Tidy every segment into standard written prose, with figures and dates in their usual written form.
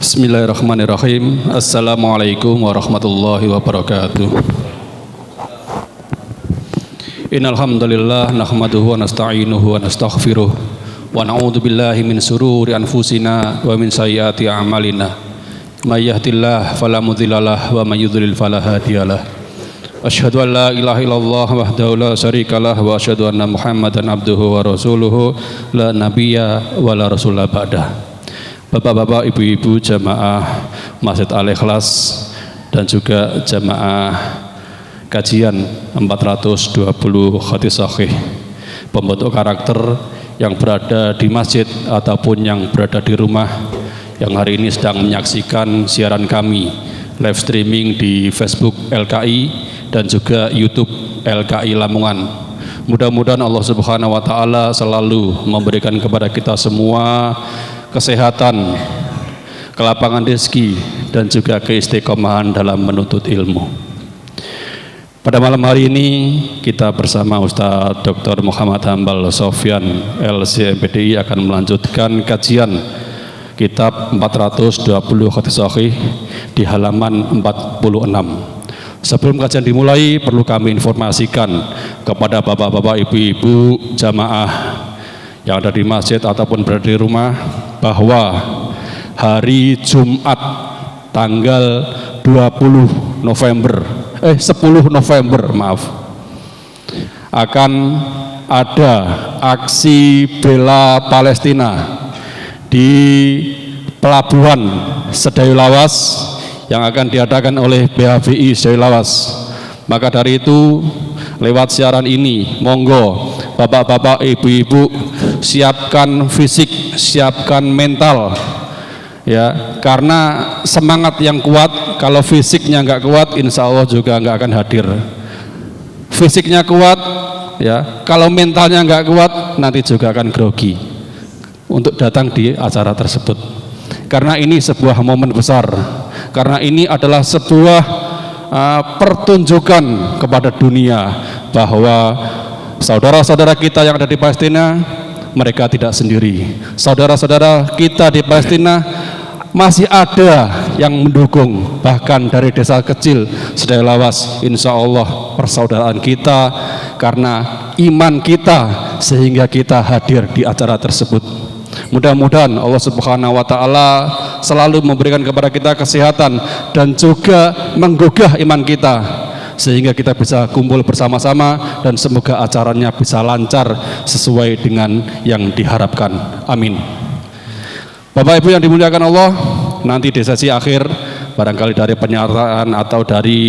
Bismillahirrahmanirrahim. Assalamualaikum warahmatullahi wabarakatuh. Innal hamdalillah nahmaduhu wa nasta'inuhu wa nastaghfiruh wa na'udzu billahi min sururi anfusina wa min sayyiati a'malina. May yahdihillahu fala mudhillalah wa may yudhlil fala hadiyalah. Asyhadu an la ilaha illallah wahdahu la syarikalah wa asyhadu anna Muhammadan abduhu wa rasuluhu la nabiyya wa la rasula ba'dah. Bapak-bapak, ibu-ibu jamaah Masjid Al-Ikhlas dan juga jamaah kajian 420 hadis sahih pembentuk karakter yang berada di masjid ataupun yang berada di rumah yang hari ini sedang menyaksikan siaran kami live streaming di Facebook LKI dan juga YouTube LKI Lamongan. Mudah-mudahan Allah Subhanahu wa taala selalu memberikan kepada kita semua kesehatan, kelapangan rezeki dan juga keistiqomahan dalam menuntut ilmu. Pada malam hari ini kita bersama Ustaz Dr. Muhammad Hambal Sofyan LC/MPDI akan melanjutkan kajian kitab 420 hadis sahih di halaman 46. Sebelum kajian dimulai, perlu kami informasikan kepada bapak-bapak, ibu-ibu jamaah yang ada di masjid ataupun berada di rumah bahwa hari Jumat tanggal 10 November akan ada aksi bela Palestina di Pelabuhan Sedayu Lawas yang akan diadakan oleh BHVI Sedayu Lawas. Maka dari itu lewat siaran ini monggo bapak-bapak, ibu-ibu siapkan fisik, siapkan mental ya, karena semangat yang kuat. Kalau fisiknya nggak kuat, insya Allah juga nggak akan hadir. Fisiknya kuat ya, kalau mentalnya nggak kuat nanti juga akan grogi untuk datang di acara tersebut. Karena ini sebuah momen besar, karena ini adalah sebuah pertunjukan kepada dunia bahwa saudara-saudara kita yang ada di Palestina, mereka tidak sendiri. Saudara-saudara kita di Palestina masih ada yang mendukung, bahkan dari desa kecil Sedayu Lawas. Insya Allah persaudaraan kita karena iman kita sehingga kita hadir di acara tersebut. Mudah-mudahan Allah Subhanahu wa taala selalu memberikan kepada kita kesehatan dan juga menggugah iman kita sehingga kita bisa kumpul bersama-sama dan semoga acaranya bisa lancar sesuai dengan yang diharapkan. Amin. Bapak Ibu yang dimuliakan Allah, nanti di sesi akhir barangkali dari pernyataan atau dari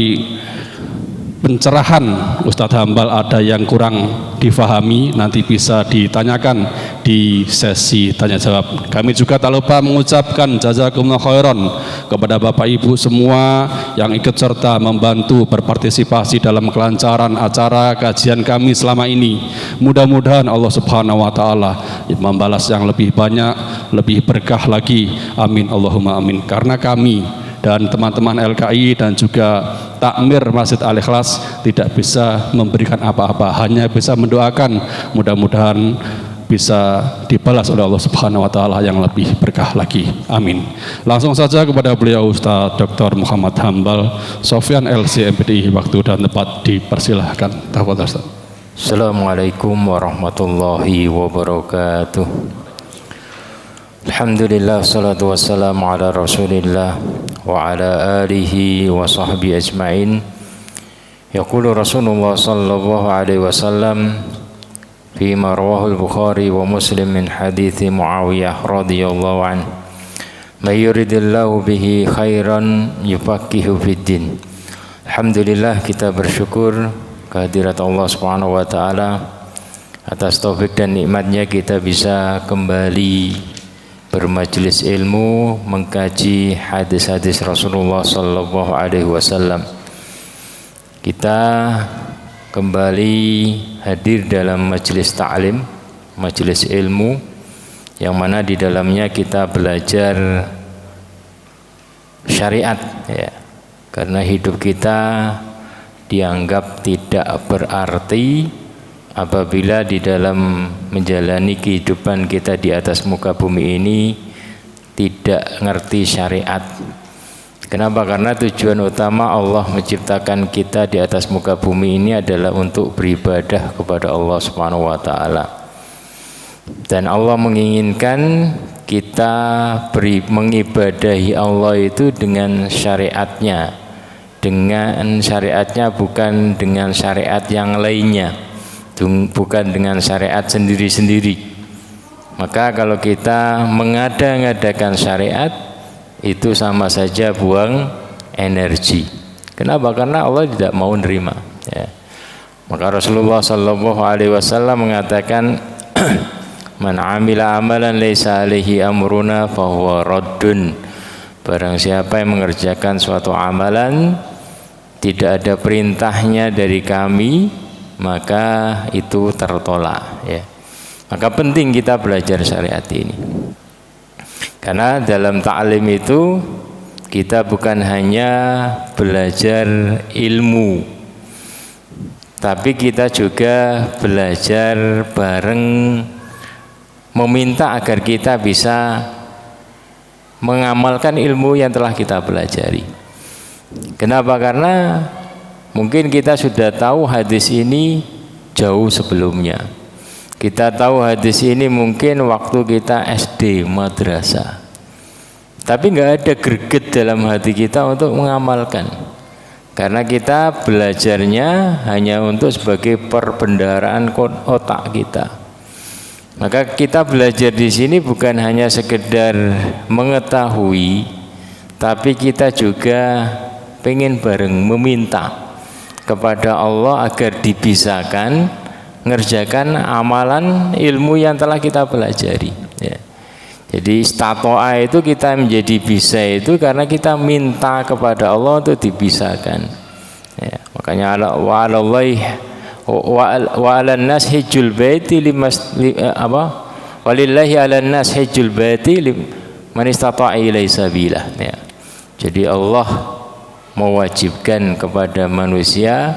pencerahan Ustadz Hambal ada yang kurang difahami, nanti bisa ditanyakan di sesi tanya jawab. Kami juga tak lupa mengucapkan jazakumullah khairan kepada Bapak Ibu semua yang ikut serta membantu berpartisipasi dalam kelancaran acara kajian kami selama ini. Mudah-mudahan Allah Subhanahu wa taala membalas yang lebih banyak, lebih berkah lagi. Amin Allahumma amin. Karena kami dan teman-teman LKI dan juga takmir Masjid Al-Ikhlas tidak bisa memberikan apa-apa, hanya bisa mendoakan mudah-mudahan bisa dibalas oleh Allah Subhanahu wa taala yang lebih berkah lagi. Amin. Langsung saja kepada beliau Ustaz Dr. Muhammad Hambal Sofyan LC/MPDI, waktu dan tempat dipersilahkan. Tafadhol Ustaz. Assalamualaikum warahmatullahi wabarakatuh. Alhamdulillah, salatu wassalamu ala rasulillah wa ala alihi wa sahbihi ajma'in. Yaqulu Rasulullah sallallahu alaihi wasallam fima rawahul Bukhari wa Muslim min hadithi Muawiyah radhiyallahu anhu, may yuridillahu bihi khairan yufaqihu fiddin. Alhamdulillah, kita bersyukur kehadirat Allah Subhanahu wa taala atas taufik dan nikmatnya kita bisa kembali bermajelis ilmu, mengkaji hadis-hadis Rasulullah sallallahu alaihi wasallam. Kita kembali hadir dalam majelis ta'lim, majelis ilmu yang mana di dalamnya kita belajar syariat ya. Karena hidup kita dianggap tidak berarti apabila di dalam menjalani kehidupan kita di atas muka bumi ini tidak ngerti syariat. Kenapa? Karena tujuan utama Allah menciptakan kita di atas muka bumi ini adalah untuk beribadah kepada Allah Subhanahu wa taala. Dan Allah menginginkan kita mengibadahi Allah itu dengan syariatnya. Dengan syariatnya, bukan dengan syariat yang lainnya, bukan dengan syariat sendiri-sendiri. Maka kalau kita mengada-ngadakan syariat, itu sama saja buang energi. Kenapa? Karena Allah tidak mau nerima, ya. Maka Rasulullah SAW mengatakan man amila amalan laisa alaihi amruna fahuwa raddun. Barang siapa yang mengerjakan suatu amalan tidak ada perintahnya dari kami, maka itu tertolak, ya. Maka penting kita belajar syariat ini. Karena dalam ta'lim itu kita bukan hanya belajar ilmu, tapi kita juga belajar bareng, meminta agar kita bisa mengamalkan ilmu yang telah kita pelajari. Kenapa? Karena mungkin kita sudah tahu hadis ini jauh sebelumnya. Kita tahu hadis ini mungkin waktu kita SD, madrasah. Tapi nggak ada greget dalam hati kita untuk mengamalkan. Karena kita belajarnya hanya untuk sebagai perbendaharaan otak kita. Maka kita belajar di sini bukan hanya sekedar mengetahui, tapi kita juga pengen bareng meminta kepada Allah agar dibisakan ngerjakan amalan ilmu yang telah kita pelajari, ya. Jadi istato'a itu kita menjadi bisa itu karena kita minta kepada Allah untuk dibisakan, ya. Makanya wa 'alan nas hajjul baiti walillahi 'alan nas hajjul baiti man istata'a ilaihi sabila, ya. Jadi Allah mewajibkan kepada manusia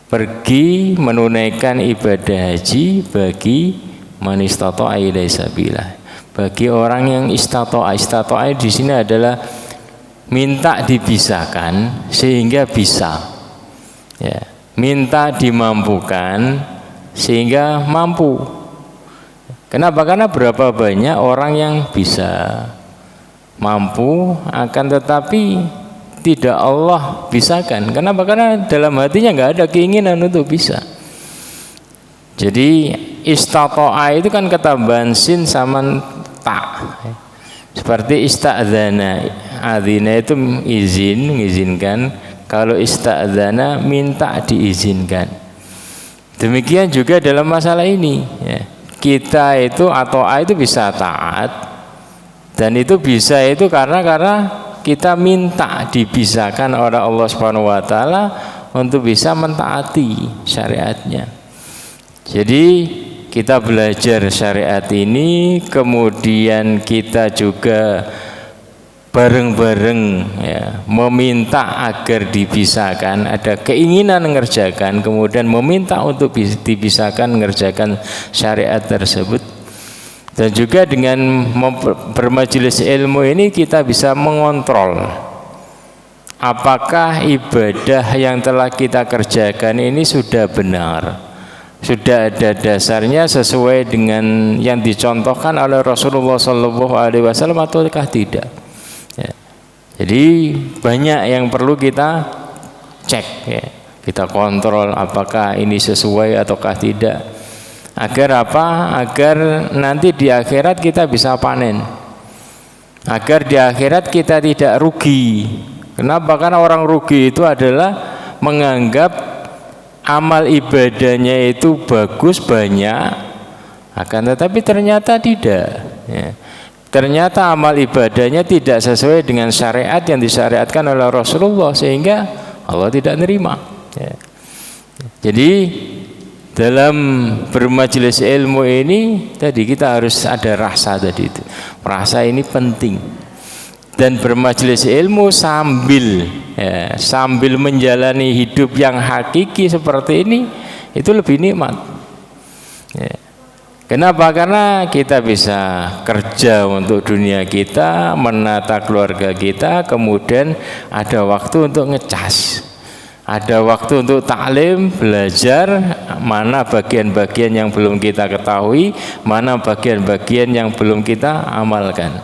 pergi menunaikan ibadah haji bagi man istata'a ilaihi sabila, bagi orang yang istata'a. Istata'a di sini adalah minta dibisakan sehingga bisa, ya. Minta dimampukan sehingga mampu. Kenapa? Karena berapa banyak orang yang bisa mampu akan tetapi tidak Allah bisakan. Kenapa? Karena dalam hatinya nggak ada keinginan untuk bisa. Jadi istata'a itu kan ketambahan sin sama ta. Seperti ista'dzana, adzina itu izin, mengizinkan. Kalau ista'dzana minta diizinkan. Demikian juga dalam masalah ini, ya. Kita itu atau itu bisa taat, dan itu bisa itu karena kita minta dibisakan oleh Allah Subhanahu wa taala untuk bisa mentaati syariatnya. Jadi kita belajar syariat ini, kemudian kita juga bareng-bareng, ya, meminta agar dibisakan, ada keinginan mengerjakan, kemudian meminta untuk dibisakan mengerjakan syariat tersebut. Dan juga dengan bermajelis ilmu ini kita bisa mengontrol apakah ibadah yang telah kita kerjakan ini sudah benar, sudah ada dasarnya sesuai dengan yang dicontohkan oleh Rasulullah SAW ataukah tidak, ya. Jadi banyak yang perlu kita cek, ya. Kita kontrol apakah ini sesuai ataukah tidak. Agar apa? Agar nanti di akhirat kita bisa panen. Agar di akhirat kita tidak rugi. Kenapa? Karena orang rugi itu adalah menganggap amal ibadahnya itu bagus, banyak, akan tetapi ternyata tidak, ya. Ternyata amal ibadahnya tidak sesuai dengan syariat yang disyariatkan oleh Rasulullah, sehingga Allah tidak nerima, ya. Jadi dalam bermajelis ilmu ini tadi kita harus ada rasa tadi itu. Rasa ini penting. Dan bermajelis ilmu sambil menjalani hidup yang hakiki seperti ini, itu lebih nikmat. Ya. Kenapa? Karena kita bisa kerja untuk dunia kita, menata keluarga kita, kemudian ada waktu untuk ngecas, ada waktu untuk taklim, belajar mana bagian-bagian yang belum kita ketahui, mana bagian-bagian yang belum kita amalkan.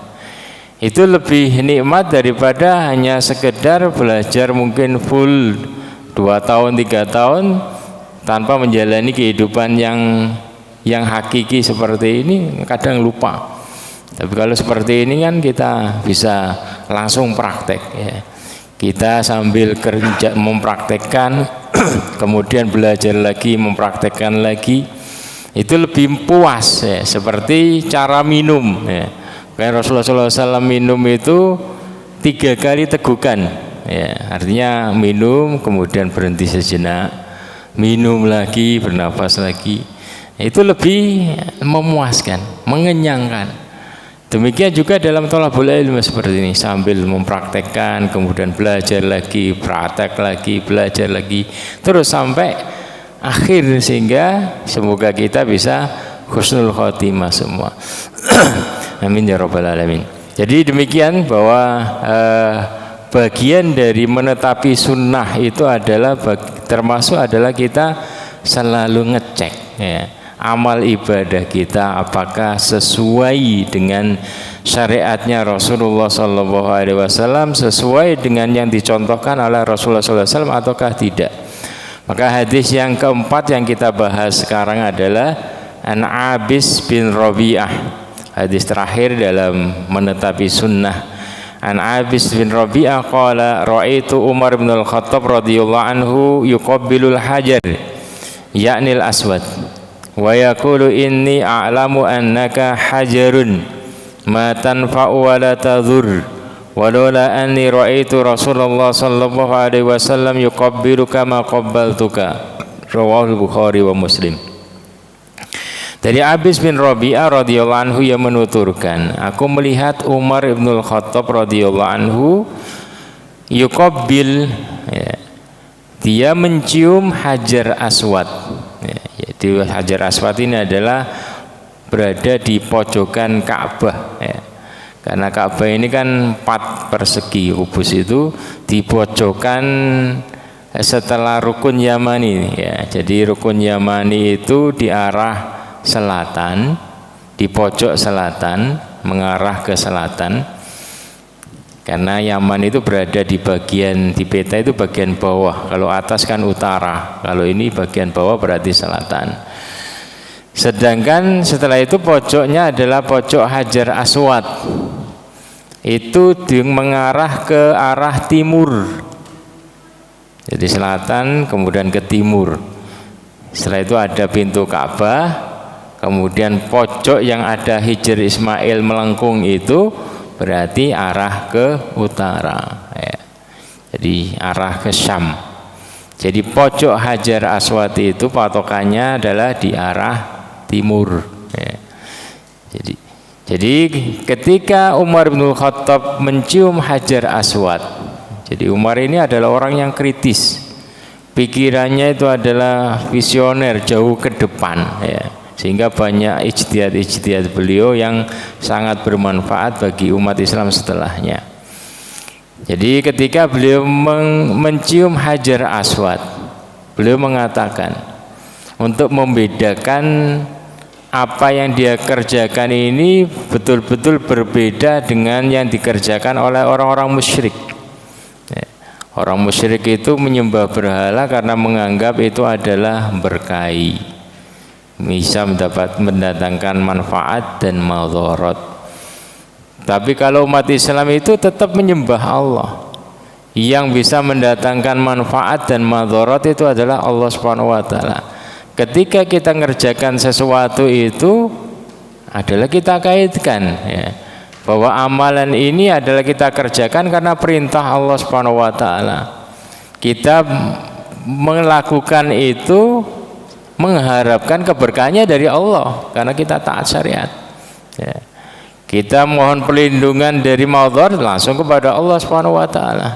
Itu lebih nikmat daripada hanya sekedar belajar mungkin full 2 tahun 3 tahun tanpa menjalani kehidupan yang hakiki seperti ini, kadang lupa. Tapi kalau seperti ini kan kita bisa langsung praktek ya. Kita sambil kerja mempraktekkan kemudian belajar lagi, mempraktekkan lagi, itu lebih puas ya. Seperti cara minum ya. Kayak Rasulullah SAW minum itu 3 kali tegukan ya. Artinya minum kemudian berhenti sejenak, minum lagi, bernafas lagi. Itu lebih memuaskan, mengenyangkan. Demikian juga dalam thalabul ilmu seperti ini, sambil mempraktekkan, kemudian belajar lagi, praktek lagi, belajar lagi, terus sampai akhir, sehingga semoga kita bisa husnul khotimah semua. Amin ya rabbal alamin. Jadi demikian bahwa bagian dari menetapi sunnah itu adalah termasuk adalah kita selalu ngecek ya. Amal ibadah kita apakah sesuai dengan syariatnya Rasulullah SAW, sesuai dengan yang dicontohkan oleh Rasulullah SAW ataukah tidak. Maka hadis yang keempat yang kita bahas sekarang adalah An Abis bin Rabi'ah, hadis terakhir dalam menetapi sunnah. An Abis bin Rabi'ah qala ra'aitu Umar bin Al-Khattab radhiyallahu anhu yuqabbilul hajar ya'nil aswad wa yaqulu inni a'lamu annaka hajarun ma tanfa'u wa la tadhur walaula anni ra'aitu Rasulullah sallallahu alaihi wasallam yuqabbiluka ma qabbaltuka. Rawahu Bukhari wa Muslim. Dari Abis bin Rabi'ah radhiyallahu anhu yang menuturkan, aku melihat Umar bin Al-Khattab radhiyallahu anhu yuqabbil ya, dia mencium Hajar Aswad. Jadi Hajar Aswad ini adalah berada di pojokan Ka'bah ya. Karena Ka'bah ini kan 4 persegi, kubus itu di pojokan setelah rukun Yamani ya. Jadi rukun Yamani itu di arah selatan, di pojok selatan, mengarah ke selatan. Karena Yaman itu berada di bagian, di peta itu bagian bawah, kalau atas kan utara, kalau ini bagian bawah berarti selatan. Sedangkan setelah itu pojoknya adalah pojok Hajar Aswad, itu mengarah ke arah timur. Jadi selatan kemudian ke timur. Setelah itu ada pintu Ka'bah, kemudian pojok yang ada Hijr Ismail melengkung itu berarti arah ke utara ya. Jadi arah ke Syam. Jadi pojok Hajar Aswad itu patokannya adalah di arah timur ya. Jadi ketika Umar bin Khattab mencium Hajar Aswad, jadi Umar ini adalah orang yang kritis, pikirannya itu adalah visioner, jauh ke depan ya. Sehingga banyak ijtihad beliau yang sangat bermanfaat bagi umat Islam setelahnya. Jadi ketika beliau mencium Hajar Aswad, beliau mengatakan untuk membedakan apa yang dia kerjakan ini betul-betul berbeda dengan yang dikerjakan oleh orang-orang musyrik. Orang musyrik itu menyembah berhala karena menganggap itu adalah berkahi, bisa mendatangkan manfaat dan madharat. Tapi kalau umat Islam itu tetap menyembah Allah. Yang bisa mendatangkan manfaat dan madharat itu adalah Allah Subhanahu wa taala. Ketika kita ngerjakan sesuatu itu adalah kita kaitkan ya, bahwa amalan ini adalah kita kerjakan karena perintah Allah Subhanahu wa taala. Kita melakukan itu mengharapkan keberkahannya dari Allah karena kita taat syariat ya. Kita mohon perlindungan dari madhar langsung kepada Allah Subhanahu wa taala.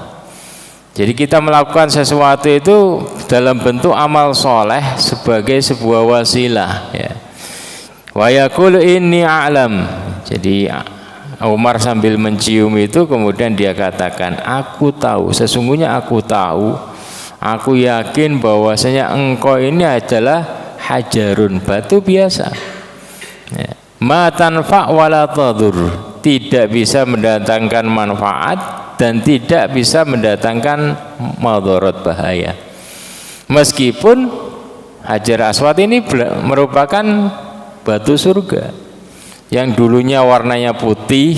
Jadi kita melakukan sesuatu itu dalam bentuk amal soleh sebagai sebuah wasilah, ya. Wa yaqulu inni a'lam. Jadi Umar sambil mencium itu kemudian dia katakan, aku tahu, sesungguhnya aku tahu, aku yakin bahwasanya engkau ini adalah hajarun, batu biasa, ya. Ma tanfa' wala tadur, tidak bisa mendatangkan manfaat dan tidak bisa mendatangkan madarat, bahaya. Meskipun Hajar Aswad ini merupakan batu surga yang dulunya warnanya putih.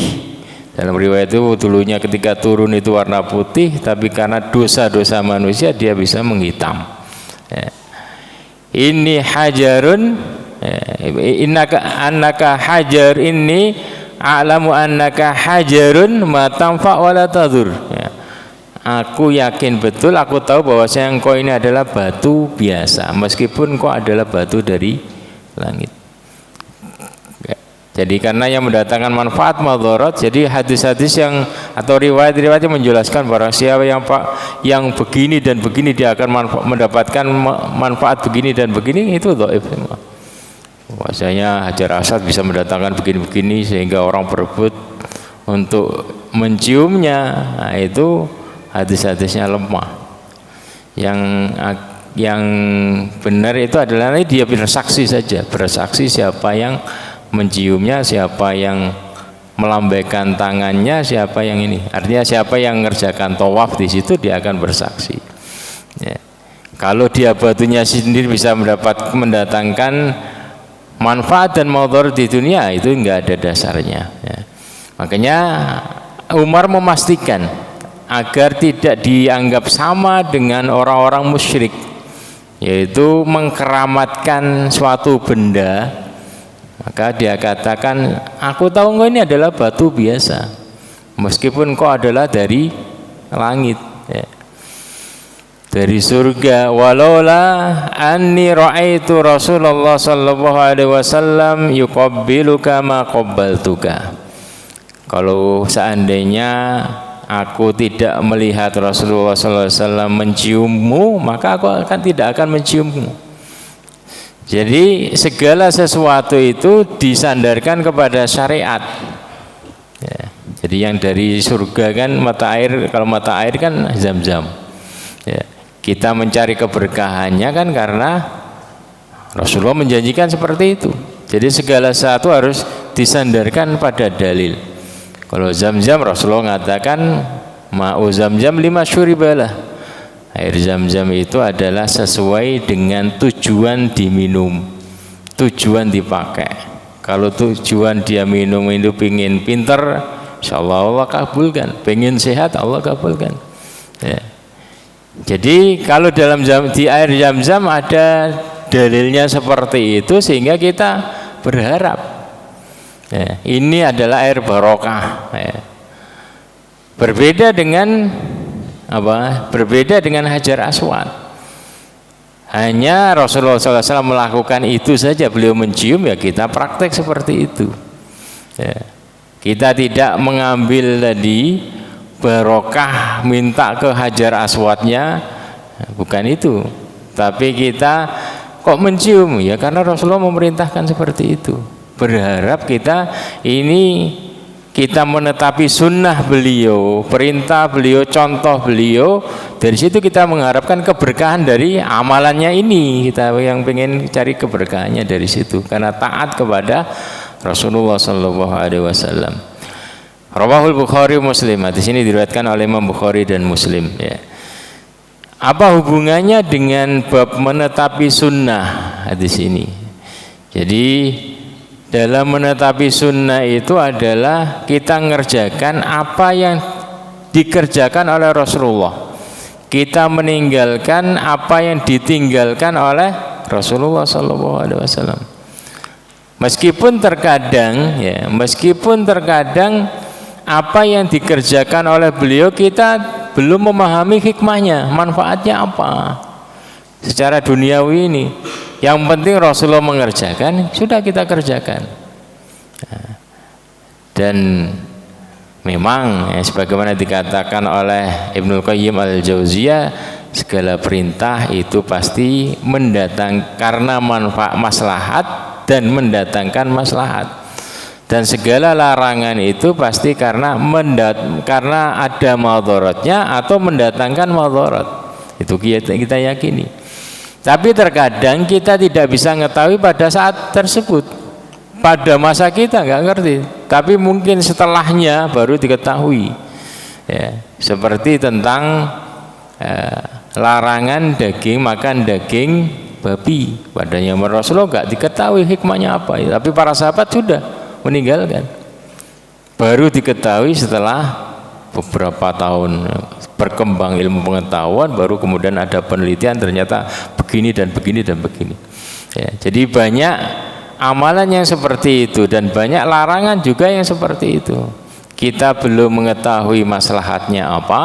Dalam riwayat itu dulunya ketika turun itu warna putih, tapi karena dosa-dosa manusia dia bisa menghitam, ya. Ini hajarun, innaka annaka hajar, ini a'lamu annaka hajarun ma tanfa wala tadur, ya. Aku yakin betul, aku tahu bahwasanya engkau ini adalah batu biasa meskipun engkau adalah batu dari langit. Jadi karena yang mendatangkan manfaat madarat, jadi hadis-hadis yang atau riwayat-riwayat yang menjelaskan bahwa siapa yang begini dan begini dia akan mendapatkan manfaat begini dan begini, itu dhaif semua. Bahwasanya Hajar Aswad bisa mendatangkan begini-begini sehingga orang berebut untuk menciumnya, nah itu hadis-hadisnya lemah. Yang benar itu adalah dia bersaksi saja, bersaksi siapa yang menciumnya, siapa yang melambaikan tangannya, siapa yang ini. Artinya siapa yang mengerjakan tawaf di situ dia akan bersaksi, ya. Kalau dia batunya sendiri bisa mendatangkan manfaat dan madarat di dunia, itu enggak ada dasarnya, ya. Makanya Umar memastikan agar tidak dianggap sama dengan orang-orang musyrik, yaitu mengkeramatkan suatu benda. Maka dia katakan, aku tahu engkau ini adalah batu biasa meskipun engkau adalah dari langit, ya, dari surga. Walaula anni ra'aitu Rasulullah sallallahu alaihi wasallam yuqabbiluka ma qabbaltuka. Kalau seandainya aku tidak melihat Rasulullah sallallahu alaihi wasallam menciummu, maka aku tidak akan menciummu. Jadi segala sesuatu itu disandarkan kepada syariat, ya. Jadi yang dari surga kan mata air, kalau mata air kan Zam-Zam, ya. Kita mencari keberkahannya kan karena Rasulullah menjanjikan seperti itu. Jadi segala sesuatu harus disandarkan pada dalil. Kalau Zam-Zam Rasulullah mengatakan ma'u Zam-Zam lima syuribalah, air Zam-Zam itu adalah sesuai dengan tujuan diminum, tujuan dipakai. Kalau tujuan dia minum itu pingin pinter, insyaallah Allah kabulkan. Pengen sehat, Allah kabulkan, ya. Jadi kalau di air Zam-Zam ada dalilnya seperti itu, sehingga kita berharap, ya, ini adalah air barokah, ya. Berbeda dengan Berbeda dengan Hajar Aswad. Hanya Rasulullah SAW melakukan itu saja, beliau mencium, ya kita praktek seperti itu, ya. Kita tidak mengambil tadi barokah minta ke Hajar Aswadnya, bukan itu. Tapi kita kok mencium, ya karena Rasulullah memerintahkan seperti itu. Berharap kita ini kita menetapi sunnah beliau, perintah beliau, contoh beliau. Dari situ kita mengharapkan keberkahan dari amalannya ini. Kita yang pengen cari keberkahannya dari situ karena taat kepada Rasulullah Sallallahu Alaihi Wasallam. Rawahul Bukhari Muslim. Di sini diriwayatkan oleh Imam Bukhari dan Muslim, ya. Apa hubungannya dengan bab menetapi sunnah hadis ini? Jadi dalam menetapi sunnah itu adalah kita mengerjakan apa yang dikerjakan oleh Rasulullah. Kita meninggalkan apa yang ditinggalkan oleh Rasulullah SAW. Meskipun terkadang apa yang dikerjakan oleh beliau kita belum memahami hikmahnya, manfaatnya apa secara duniawi ini. Yang penting Rasulullah mengerjakan, sudah kita kerjakan. Dan Memang sebagaimana dikatakan oleh Ibnul Qayyim Al-Jauziyah, segala perintah itu pasti mendatang karena manfaat maslahat dan mendatangkan maslahat, dan segala larangan itu pasti karena ada madharatnya atau mendatangkan madharat. Itu kita yakini. Tapi terkadang kita tidak bisa mengetahui pada saat tersebut, pada masa kita nggak ngerti, tapi mungkin setelahnya baru diketahui. Ya, seperti tentang larangan makan daging babi. Pada zaman Rasulullah nggak diketahui hikmahnya apa, tapi para sahabat sudah meninggalkan. Baru diketahui setelah beberapa tahun berkembang ilmu pengetahuan, baru kemudian ada penelitian ternyata begini dan begini dan begini. Ya, jadi banyak amalan yang seperti itu dan banyak larangan juga yang seperti itu. Kita belum mengetahui maslahatnya apa,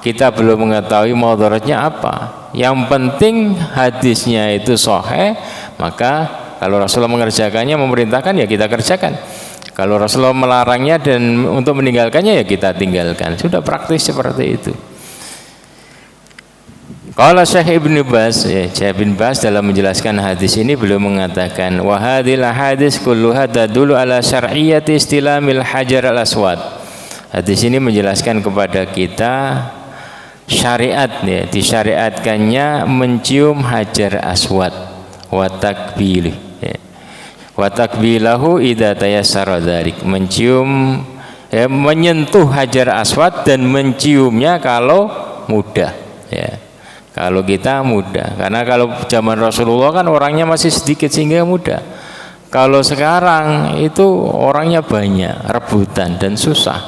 kita belum mengetahui mudaratnya apa. Yang penting hadisnya itu sahih, maka kalau Rasulullah mengerjakannya, memerintahkan, ya kita kerjakan. Kalau Rasulullah melarangnya dan untuk meninggalkannya, ya kita tinggalkan. Sudah praktis seperti itu. Kalau Syekh Ibn Baz, Syekh Ibn Baz dalam menjelaskan hadis ini beliau mengatakan, wa hadhil hadis kulluha tadullu ala syar'iyyati istilamil hajar al-aswad. Hadis ini menjelaskan kepada kita syariat, ya, disyariatkannya mencium hajar aswad wa takbilih, ya. Wa takbilahu idza tayassara dzalik, mencium, ya, menyentuh hajar aswad dan menciumnya kalau mudah, ya. Kalau kita mudah, karena kalau zaman Rasulullah kan orangnya masih sedikit sehingga mudah. Kalau sekarang itu orangnya banyak, rebutan dan susah,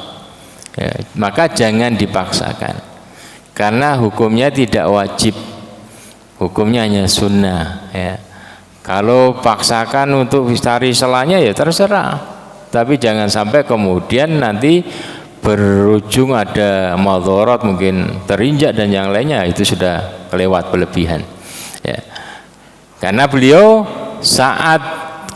ya, maka jangan dipaksakan, karena hukumnya tidak wajib, hukumnya hanya sunnah, ya. Kalau paksakan untuk cari selanya, ya terserah, tapi jangan sampai kemudian nanti berujung ada madharat, mungkin terinjak dan yang lainnya, itu sudah kelewat berlebihan, ya. Karena beliau saat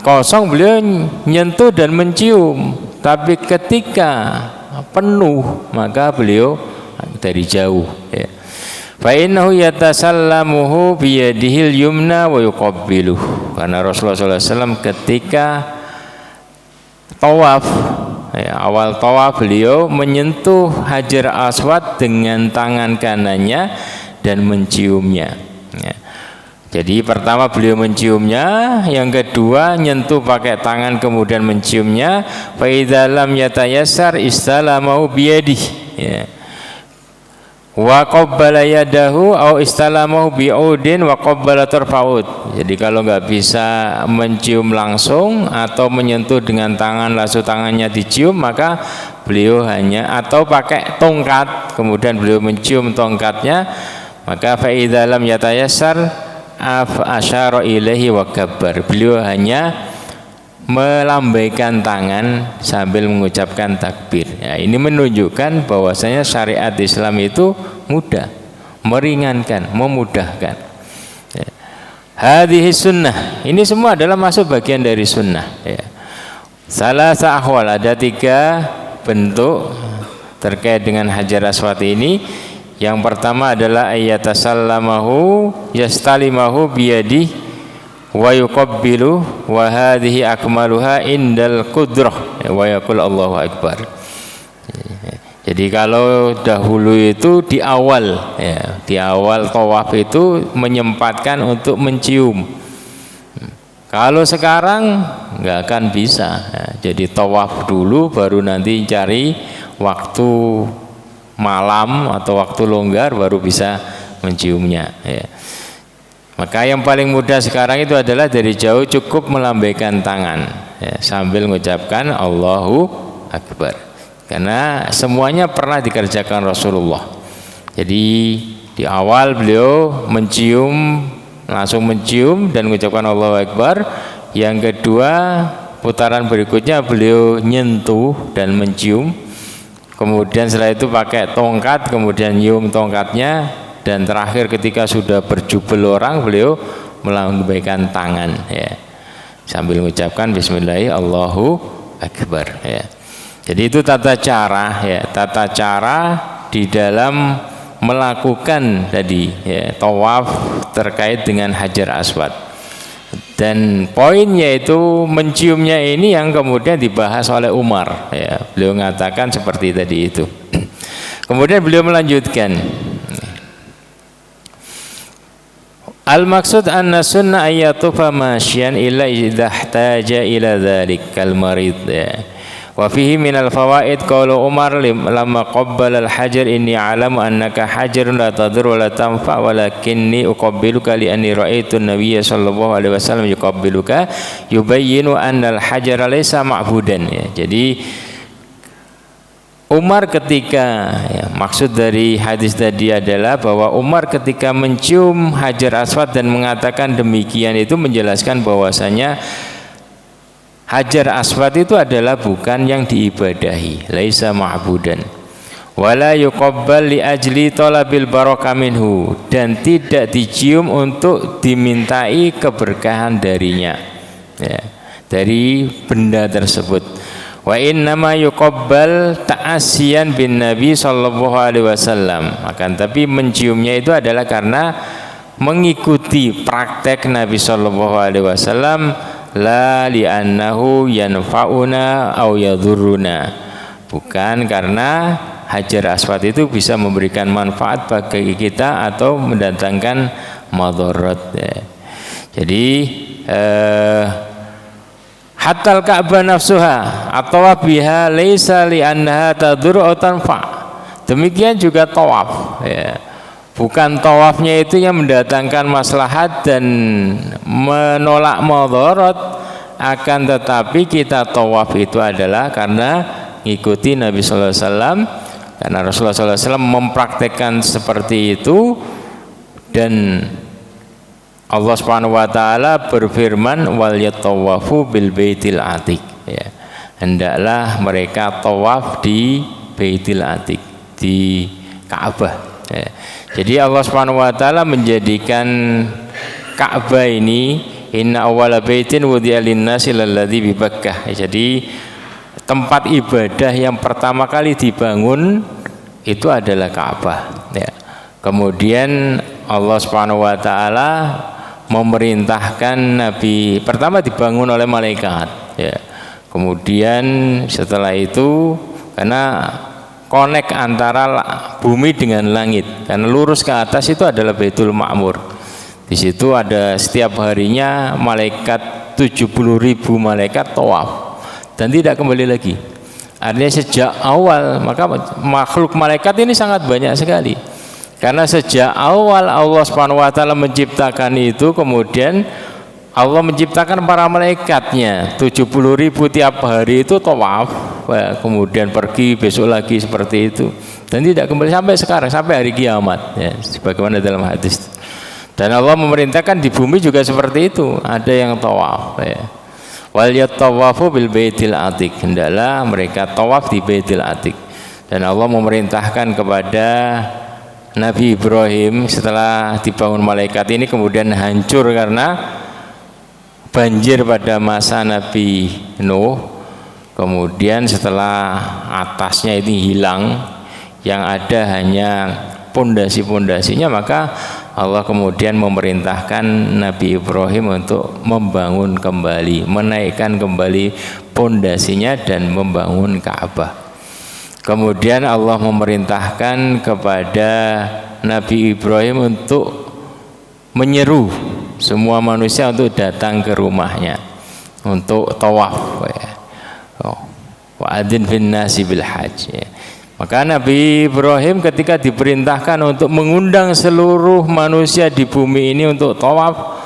kosong beliau nyentuh dan mencium, tapi ketika penuh maka beliau dari jauh, ya. Fa innahu yatasallamuhu biyadihil yumna wa yuqabbiluh, karena Rasulullah SAW ketika tawaf, ya, awal tawaf beliau menyentuh hajar aswad dengan tangan kanannya dan menciumnya, ya. Jadi pertama beliau menciumnya, yang kedua nyentuh pakai tangan kemudian menciumnya. Fa idza lam yatayassar istalamahu biyadihi, ya. Wa qabbala yadahu au istalamahu bi'udin wa qabbala tarfa'ud. Jadi kalau nggak bisa mencium langsung atau menyentuh dengan tangan langsung tangannya dicium, maka beliau hanya atau pakai tongkat kemudian beliau mencium tongkatnya, maka fa idza lam yatayassar asyara ilaihi wa kabbar. Beliau hanya melambaikan tangan sambil mengucapkan takbir, ya. Ini menunjukkan bahwasanya syariat Islam itu mudah, meringankan, memudahkan, ya. Hadhihi sunnah, ini semua adalah masuk bagian dari sunnah, ya. Salah ahwal, ada 3 bentuk terkait dengan hajar aswad ini. Yang pertama adalah ayatasallamahu yastalimahu biyadihi wa yuqabbilu wa hadhihi akmaluha indal qudrah wa yaqul Allahu akbar. Jadi kalau dahulu itu di awal, ya, di awal tawaf itu menyempatkan untuk mencium. Kalau sekarang nggak akan bisa, ya. Jadi tawaf dulu baru nanti cari waktu malam atau waktu longgar baru bisa menciumnya, ya. Maka yang paling mudah sekarang itu adalah dari jauh cukup melambaikan tangan, ya, sambil mengucapkan Allahu Akbar. Karena semuanya pernah dikerjakan Rasulullah. Jadi di awal beliau mencium, langsung mencium dan mengucapkan Allahu Akbar. Yang kedua, putaran berikutnya beliau nyentuh dan mencium. Kemudian setelah itu pakai tongkat, kemudian nyium tongkatnya. Dan terakhir ketika sudah berjubel orang, beliau melambaikan tangan, ya, sambil mengucapkan Bismillahirrahmanirrahim Allahu Akbar, ya. Jadi itu tata cara ya, tata cara di dalam melakukan tadi ya, tawaf terkait dengan Hajar Aswad. Dan poinnya itu menciumnya ini yang kemudian dibahas oleh Umar ya. Beliau mengatakan seperti tadi itu. Kemudian beliau melanjutkan, al-maksud anna sunnah ayyatufa masyian illa idza ihtaja ila dzalik kal marid ya. Wa fihi minal fawaid qaulu Umar lamma qabbala al-hajar inni a'lamu annaka hajarun la tadur wa la tanfa walakinni uqabbiluka li anni ra'aitu an-nabiyya sallallahu alaihi wasallam yuqabbiluka yubayyinu anna al-hajara laysa ma'budan ya. Jadi Umar ketika ya, maksud dari hadis tadi adalah bahwa Umar ketika mencium Hajar Aswad dan mengatakan demikian itu menjelaskan bahwasanya Hajar Aswad itu adalah bukan yang diibadahi, laisa ma'budan. Wala yuqabbal li ajli talabil barakah minhu, dan tidak dicium untuk dimintai keberkahan darinya. Ya, dari benda tersebut. Wa innama yuqabbal ta'asiyan bin Nabi sallallahu alaihi wasallam. Akan tapi menciumnya itu adalah karena mengikuti praktek Nabi sallallahu alaihi wasallam, la li'annahu yanfa'una aw yadhurruna, bukan karena Hajar Aswad itu bisa memberikan manfaat bagi kita atau mendatangkan madarat ya. Jadi hatta al-Ka'bah nafsuha atau biha laisa li'annaha tadur aw tanfa, demikian juga tawaf ya. Bukan tawafnya itu yang mendatangkan maslahat dan menolak madarat, akan tetapi kita tawaf itu adalah karena ngikuti Nabi sallallahu alaihi wasallam, karena Rasulullah sallallahu alaihi wasallam mempraktekkan seperti itu. Dan Allah Subhanahu wa taala berfirman wal yatawafu bil baitil atiq ya. Hendaklah mereka tawaf di Baitil Atiq, di Ka'bah ya. Jadi Allah Subhanahu wa taala menjadikan Ka'bah ini inna awwala baitin wudi'a lin-nasi lalladzi bi Bakkah. Jadi tempat ibadah yang pertama kali dibangun itu adalah Ka'bah ya. Kemudian Allah Subhanahu wa taala memerintahkan Nabi, pertama dibangun oleh malaikat ya. Kemudian setelah itu karena connect antara bumi dengan langit, karena lurus ke atas itu adalah Baitul Ma'mur. Di situ ada setiap harinya malaikat 70.000 malaikat tawaf dan tidak kembali lagi. Artinya sejak awal maka makhluk malaikat ini sangat banyak sekali. Karena sejak awal Allah Subhanahu wa taala menciptakan itu, kemudian Allah menciptakan para malaikatnya 70.000 tiap hari itu tawaf, kemudian pergi besok lagi seperti itu, dan tidak kembali sampai sekarang, sampai hari kiamat ya, sebagaimana dalam hadis. Dan Allah memerintahkan di bumi juga seperti itu, ada yang tawaf ya. Wal yatawafu bil baitil atiq, hendaklah mereka tawaf di Baitil Atiq. Dan Allah memerintahkan kepada Nabi Ibrahim setelah dibangun malaikat ini kemudian hancur karena banjir pada masa Nabi Nuh. Kemudian setelah atasnya ini hilang, yang ada hanya pondasi-pondasinya, maka Allah kemudian memerintahkan Nabi Ibrahim untuk membangun kembali, menaikkan kembali pondasinya dan membangun Ka'bah. Kemudian Allah memerintahkan kepada Nabi Ibrahim untuk menyeru semua manusia untuk datang ke rumahnya untuk tawaf ya. Wa adzin fin nasi bil hajj ya. Maka Nabi Ibrahim ketika diperintahkan untuk mengundang seluruh manusia di bumi ini untuk tawaf,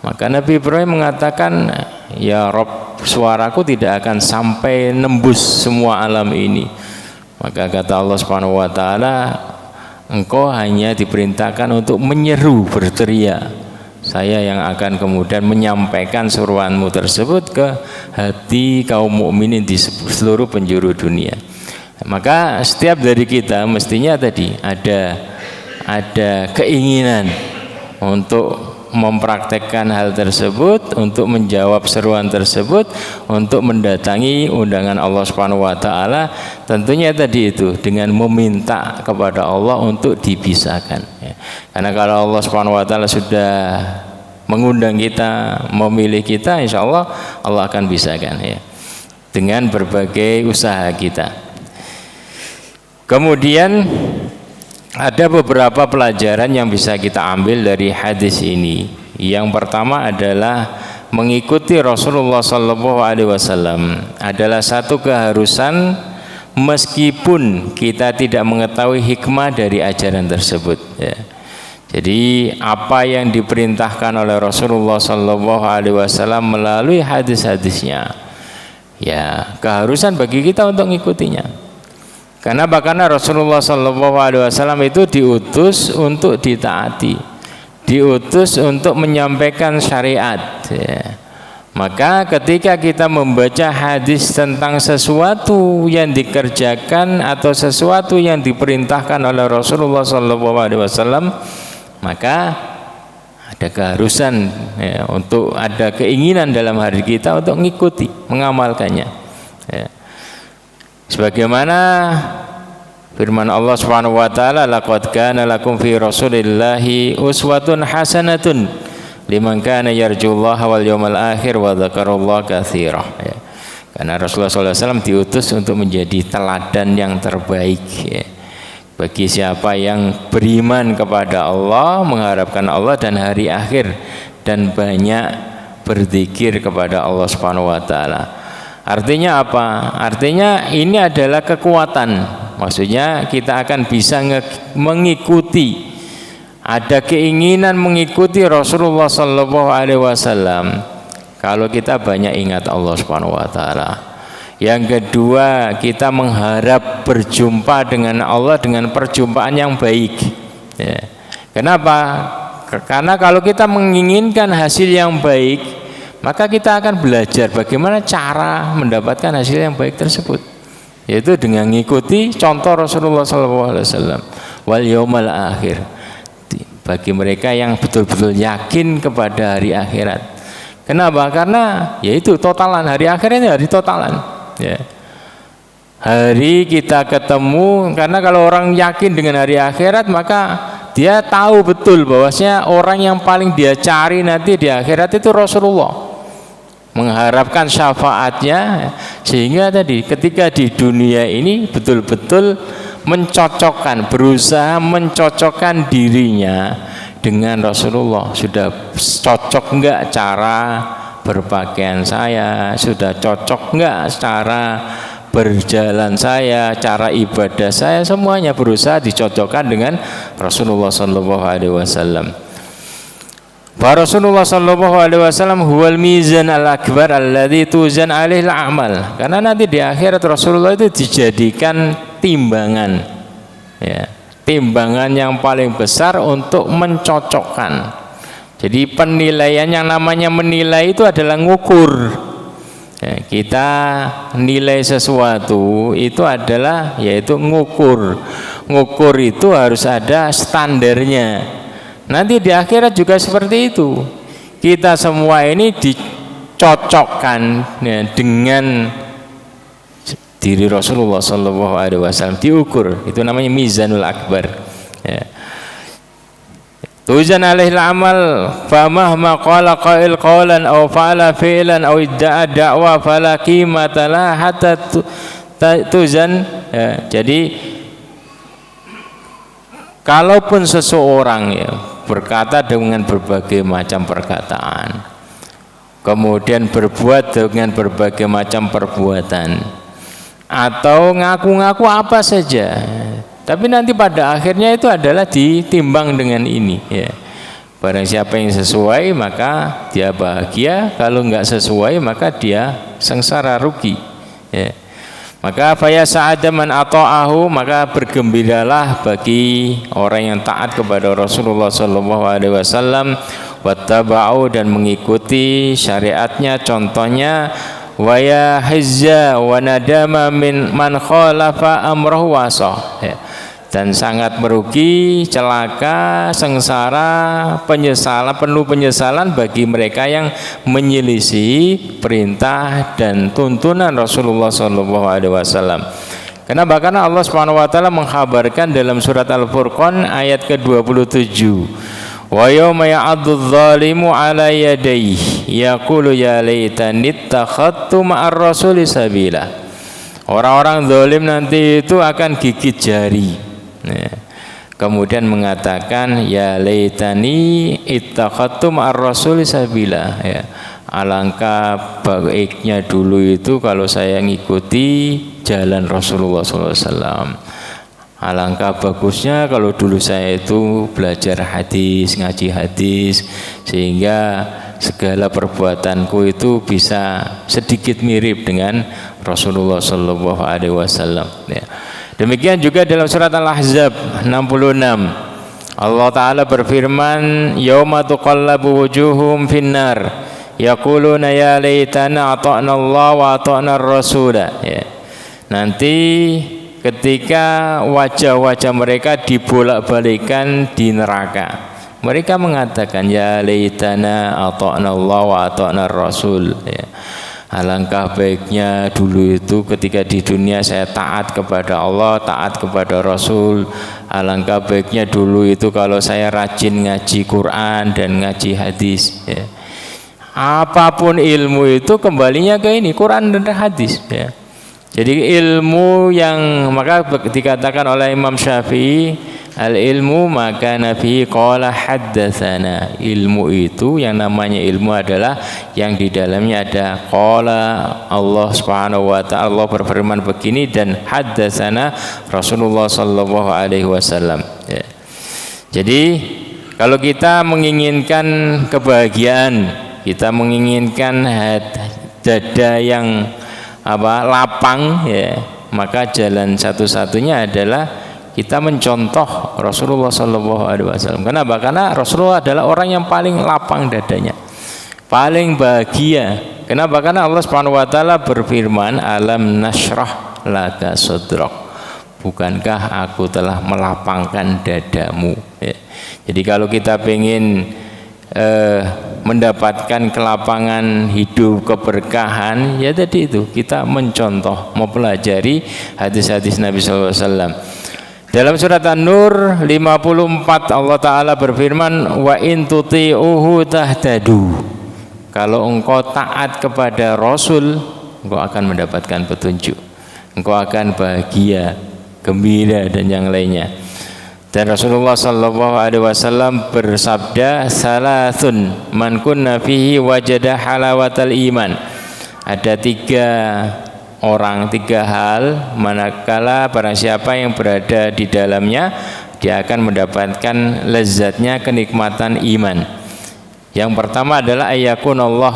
maka Nabi Ibrahim mengatakan, ya Rob, suaraku tidak akan sampai nembus semua alam ini. Maka kata Allah Subhanahu wa taala, engkau hanya diperintahkan untuk menyeru, berteriak. Saya yang akan kemudian menyampaikan seruanmu tersebut ke hati kaum mukminin di seluruh penjuru dunia. Maka setiap dari kita mestinya tadi ada keinginan untuk mempraktekkan hal tersebut, untuk menjawab seruan tersebut, untuk mendatangi undangan Allah Subhanahu wa taala, tentunya tadi itu dengan meminta kepada Allah untuk dipisahkan. Karena kalau Allah Subhanahu wa taala sudah mengundang kita, memilih kita, insya Allah Allah akan pisahkan ya, dengan berbagai usaha kita. Kemudian ada beberapa pelajaran yang bisa kita ambil dari hadis ini. Yang pertama adalah mengikuti Rasulullah SAW adalah satu keharusan meskipun kita tidak mengetahui hikmah dari ajaran tersebut ya. Jadi apa yang diperintahkan oleh Rasulullah SAW melalui hadis-hadisnya, ya keharusan bagi kita untuk mengikutinya. Karena Rasulullah SAW itu diutus untuk ditaati, diutus untuk menyampaikan syariat ya. Maka ketika kita membaca hadis tentang sesuatu yang dikerjakan atau sesuatu yang diperintahkan oleh Rasulullah SAW, maka ada keharusan ya, untuk ada keinginan dalam hati kita untuk mengikuti, mengamalkannya ya. Sebagaimana firman Allah Subhanahu wa taala, laqad kana lakum fi rasulillahi uswatun hasanatun liman kana yarjullaha wal yawmal akhir wa dzakarallaha katsira ya. Karena Rasulullah SAW diutus untuk menjadi teladan yang terbaik ya, bagi siapa yang beriman kepada Allah, mengharapkan Allah dan hari akhir, dan banyak berzikir kepada Allah Subhanahu wa taala. Artinya apa? Artinya ini adalah kekuatan. Maksudnya kita akan bisa mengikuti, ada keinginan mengikuti Rasulullah SAW kalau kita banyak ingat Allah Subhanahu wa taala. Yang kedua, kita mengharap berjumpa dengan Allah dengan perjumpaan yang baik ya. Kenapa? Karena kalau kita menginginkan hasil yang baik, maka kita akan belajar bagaimana cara mendapatkan hasil yang baik tersebut, yaitu dengan mengikuti contoh Rasulullah SAW wal yaumal akhir, bagi mereka yang betul-betul yakin kepada hari akhirat. Kenapa? Karena yaitu totalan, hari akhir ini hari totalan ya. Hari kita ketemu, karena kalau orang yakin dengan hari akhirat, maka dia tahu betul bahwasanya orang yang paling dia cari nanti di akhirat itu Rasulullah, mengharapkan syafaatnya, sehingga tadi ketika di dunia ini betul-betul mencocokkan, berusaha mencocokkan dirinya dengan Rasulullah. Sudah cocok enggak cara berpakaian saya, sudah cocok enggak cara berjalan saya, cara ibadah saya, semuanya berusaha dicocokkan dengan Rasulullah SAW. Rasulullah SAW huwal mizan al-akbar alladzi tuzan alaihi al-amal. Karena nanti di akhirat Rasulullah itu dijadikan timbangan ya, timbangan yang paling besar untuk mencocokkan. Jadi penilaian, yang namanya menilai itu adalah ngukur ya, kita nilai sesuatu itu adalah yaitu ngukur. Ngukur itu harus ada standarnya. Nanti di akhirat juga seperti itu. Kita semua ini dicocokkan ya, dengan diri Rasulullah SAW, diukur. Itu namanya mizanul akbar ya. Tuzan alaihi al-amal, famahma qala qail qawlan aw fa'ala fi'lan aw idda'a da'wa fala qimata la hatta tuzan ya. Jadi kalaupun seseorang ya berkata dengan berbagai macam perkataan, kemudian berbuat dengan berbagai macam perbuatan, atau ngaku-ngaku apa saja, tapi nanti pada akhirnya itu adalah ditimbang dengan ini ya. Barang siapa yang sesuai maka dia bahagia, kalau enggak sesuai maka dia sengsara, rugi ya. Maka faya sa'ada man ata'ahu, maka bergembiralah bagi orang yang taat kepada Rasulullah SAW, wattaba'u, dan mengikuti syariatnya, contohnya, wa ya hizza wa nadama min man khalafa amrahu wasah ya. dan sangat merugi, celaka, sengsara, penuh penyesalan bagi mereka yang menyelisih perintah dan tuntunan Rasulullah SAW. Kenapa? Karena Allah Subhanahu wa taala mengkhabarkan dalam surat Al-Furqan ayat ke-27. Wa yauma ya'addu dzalimu 'ala yadayhi yaqulu ya laitani ittakhadtu ma'ar rasuli sabila. Orang-orang zalim nanti itu akan gigit jari. Kemudian mengatakan ya laitani ittakhadtu ma'ar rasuli sabila, ya. Alangkah baiknya dulu itu kalau saya ngikuti jalan Rasulullah SAW. Alangkah bagusnya kalau dulu saya itu belajar hadis, ngaji hadis, sehingga segala perbuatanku itu bisa sedikit mirip dengan Rasulullah SAW. Ya. Demikian juga dalam surat Al-Ahzab 66. Allah Ta'ala berfirman, yauma tuqallabu wujuhum finnar yaquluna ya laitana ata'na Allah wa ata'na ar-rasula. Ya. Nanti ketika wajah-wajah mereka dibolak-balikan di neraka, mereka mengatakan ya laitana ata'na Allah wa ata'na ar-rasul. Ya. Alangkah baiknya dulu itu ketika di dunia saya taat kepada Allah, taat kepada Rasul. Alangkah baiknya dulu itu kalau saya rajin ngaji Quran dan ngaji hadis. Ya. Apapun ilmu itu kembalinya ke ini, Quran dan hadis. Ya. Jadi ilmu yang maka dikatakan oleh Imam Syafi'i, al ilmu maka Nabi qala haddatsana. Ilmu itu yang namanya ilmu adalah yang di dalamnya ada qala Allah Subhanahu wa taala, Allah berfirman begini, dan haddatsana Rasulullah sallallahu alaihi wasallam. Ya. Jadi kalau kita menginginkan kebahagiaan, kita menginginkan dada yang lapang, ya, maka jalan satu-satunya adalah kita mencontoh Rasulullah SAW. Kenapa? Karena Rasulullah adalah orang yang paling lapang dadanya, paling bahagia. Kenapa? Karena Allah Subhanahu wa taala berfirman, alam nashrah laka sadrak. Bukankah aku telah melapangkan dadamu? Ya. Jadi kalau kita ingin mendapatkan kelapangan hidup, keberkahan, ya tadi itu kita mencontoh, mempelajari hadis-hadis Nabi SAW. Dalam surat An-Nur 54 Allah Ta'ala berfirman, wa in tuti'uhu tahtadu. Kalau engkau taat kepada Rasul, engkau akan mendapatkan petunjuk, engkau akan bahagia, gembira dan yang lainnya. Dan Rasulullah sallallahu alaihi wasallam bersabda, salasun man kunna fihi wajada halawatal iman. Ada 3 orang, 3 hal, manakala barang siapa yang berada di dalamnya, dia akan mendapatkan lezatnya kenikmatan iman. Yang pertama adalah ayyakunallah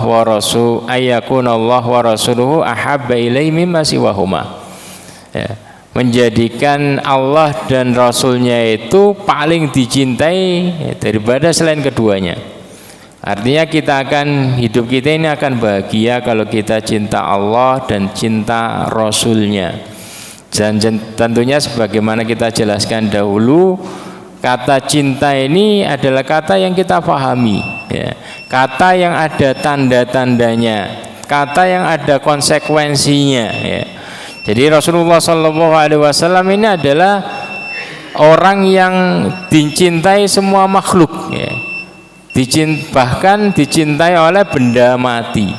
wa rasuluhu ahabba ilaihi mimma siwahuma. Ya. Menjadikan Allah dan Rasulnya itu paling dicintai daripada selain keduanya. Artinya hidup kita ini akan bahagia kalau kita cinta Allah dan cinta Rasulnya. Dan tentunya sebagaimana kita jelaskan dahulu, kata cinta ini adalah kata yang kita pahami, ya. Kata yang ada tanda-tandanya, kata yang ada konsekuensinya, ya. Jadi Rasulullah SAW ini adalah orang yang dicintai semua makhluk, ya. Bahkan dicintai oleh benda mati.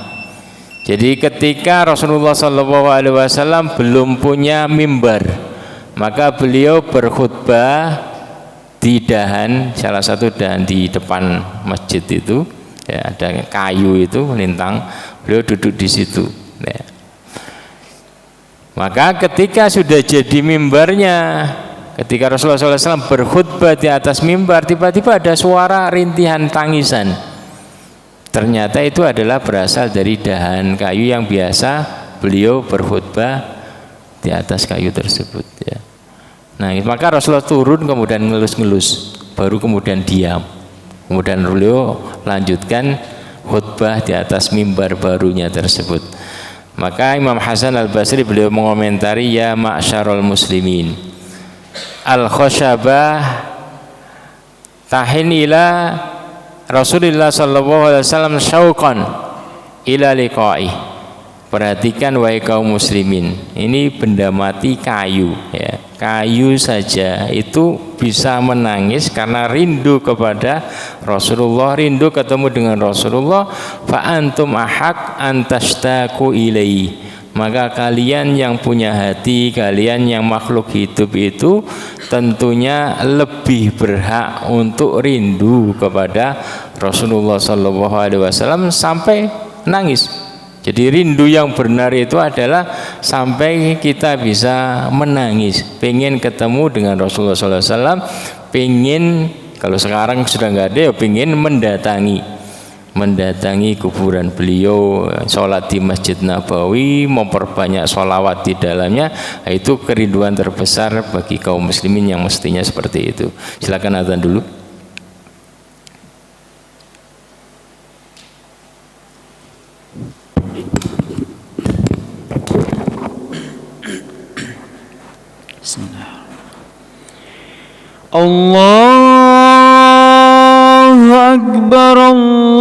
Jadi ketika Rasulullah SAW belum punya mimbar, maka beliau berkhutbah di dahan, salah satu dahan di depan masjid itu, ya, ada kayu itu melintang, beliau duduk di situ, ya. Maka ketika sudah jadi mimbarnya, ketika Rasulullah SAW berkhutbah di atas mimbar, tiba-tiba ada suara rintihan tangisan. Ternyata itu adalah berasal dari dahan kayu yang biasa beliau berkhutbah di atas kayu tersebut, ya. Nah, maka Rasulullah turun kemudian ngelus-ngelus, baru kemudian diam. Kemudian beliau lanjutkan khutbah di atas mimbar barunya tersebut. Maka Imam Hasan Al-Basri beliau mengomentari, ya ma'syarul muslimin, al-khasyabah tahin ila Rasulullah sallallahu alaihi wasallam syauqan ila liqa'i. Perhatikan wahai kaum muslimin, ini benda mati kayu ya. Kayu saja itu bisa menangis karena rindu kepada Rasulullah, rindu ketemu dengan Rasulullah. Fa antum ahaq antashtaku ilaihi. Maka kalian yang punya hati, kalian yang makhluk hidup itu tentunya lebih berhak untuk rindu kepada Rasulullah sallallahu alaihi wasallam sampai nangis. Jadi rindu yang benar itu adalah sampai kita bisa menangis, pengen ketemu dengan Rasulullah SAW, pengen, kalau sekarang sudah nggak ada ya pengen mendatangi kuburan beliau, sholat di Masjid Nabawi, memperbanyak sholawat di dalamnya. Itu kerinduan terbesar bagi kaum muslimin yang mestinya seperti itu. Silakan azan dulu. Allahu Akbar, Allahu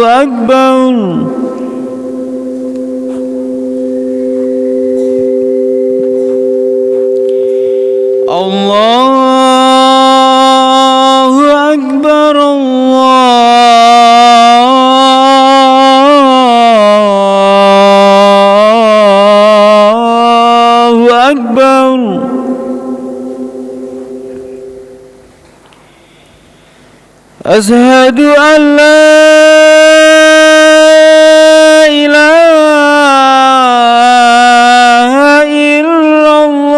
Akbar. Allahu Akbar, Allahu Akbar. Asyhadu an la ilaha illallah.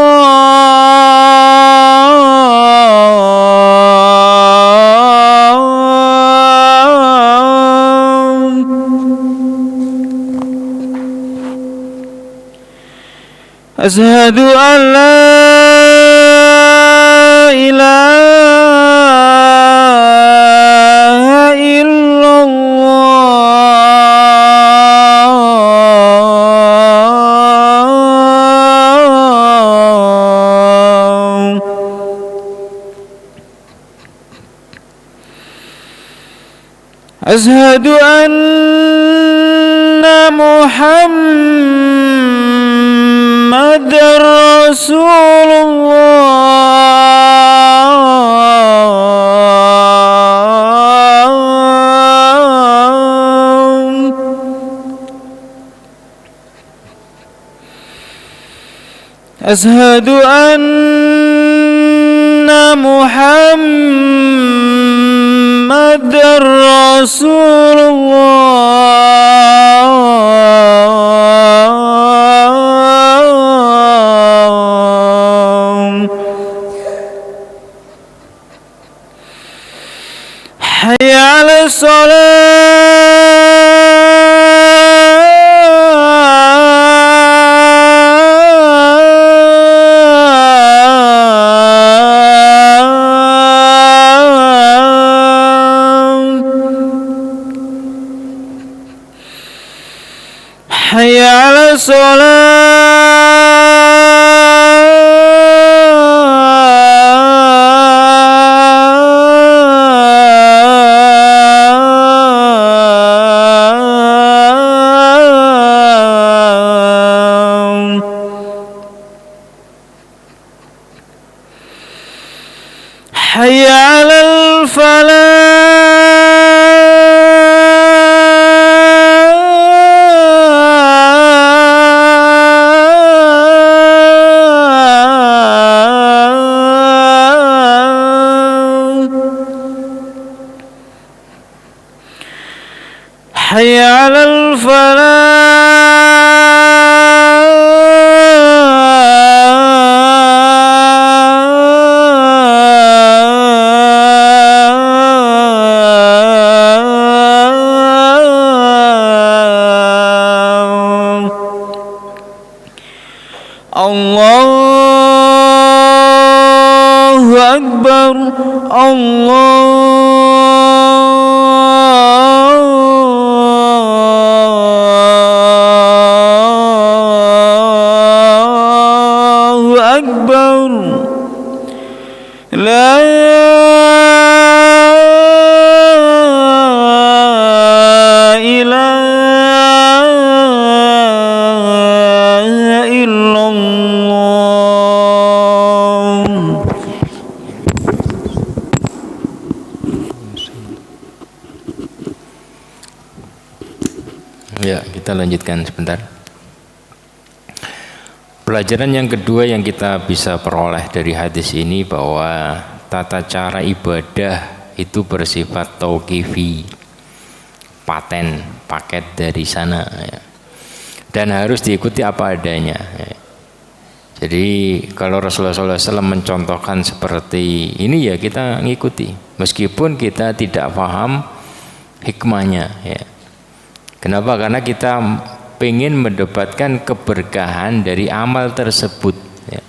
Asyhadu an la ilaha illallah. Asyhadu anna Muhammadar Rasulullah. Asyhadu anna Muhammadar Rasulullah. Hayya 'alas shalah. Hayya 'alas shalah. Hayya 'alal falah. Hayya 'alal falah. Allahu Akbar, Ya, kita lanjutkan sebentar. Pelajaran yang kedua yang kita bisa peroleh dari hadis ini bahwa tata cara ibadah itu bersifat tauqifi, paket dari sana ya. Dan harus diikuti apa adanya ya. Jadi kalau Rasulullah SAW mencontohkan seperti ini ya kita ngikuti meskipun kita tidak paham hikmahnya ya. Kenapa? Karena kita ingin mendapatkan keberkahan dari amal tersebut ya.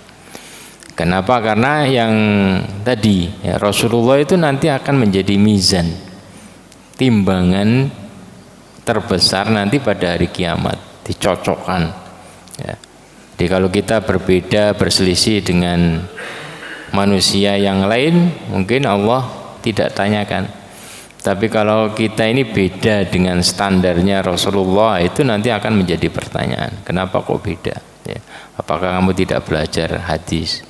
Kenapa? Karena yang tadi ya, Rasulullah itu nanti akan menjadi mizan, timbangan terbesar nanti pada hari kiamat, dicocokkan ya. Jadi kalau kita berbeda, berselisih dengan manusia yang lain, mungkin Allah tidak tanyakan. Tapi kalau kita ini beda dengan standarnya Rasulullah, itu nanti akan menjadi pertanyaan. Kenapa kok beda? Ya. Apakah kamu tidak belajar hadis,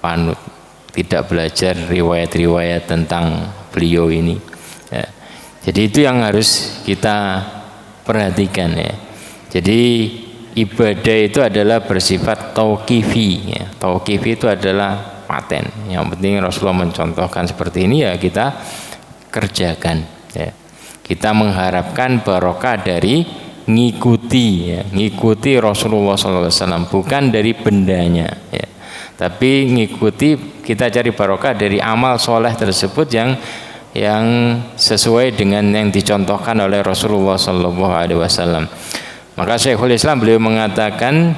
panut, tidak belajar riwayat-riwayat tentang beliau ini? Ya. Jadi itu yang harus kita perhatikan ya. Jadi ibadah itu adalah bersifat tauqifi ya. Tauqifi itu adalah paten. Yang penting Rasulullah mencontohkan seperti ini ya kita kerjakan ya. Kita mengharapkan barokah dari ngikuti ya. Ngikuti Rasulullah SAW bukan dari bendanya ya. Tapi ngikuti, kita cari barokah dari amal soleh tersebut yang sesuai dengan yang dicontohkan oleh Rasulullah SAW. Maka Syekhul Islam beliau mengatakan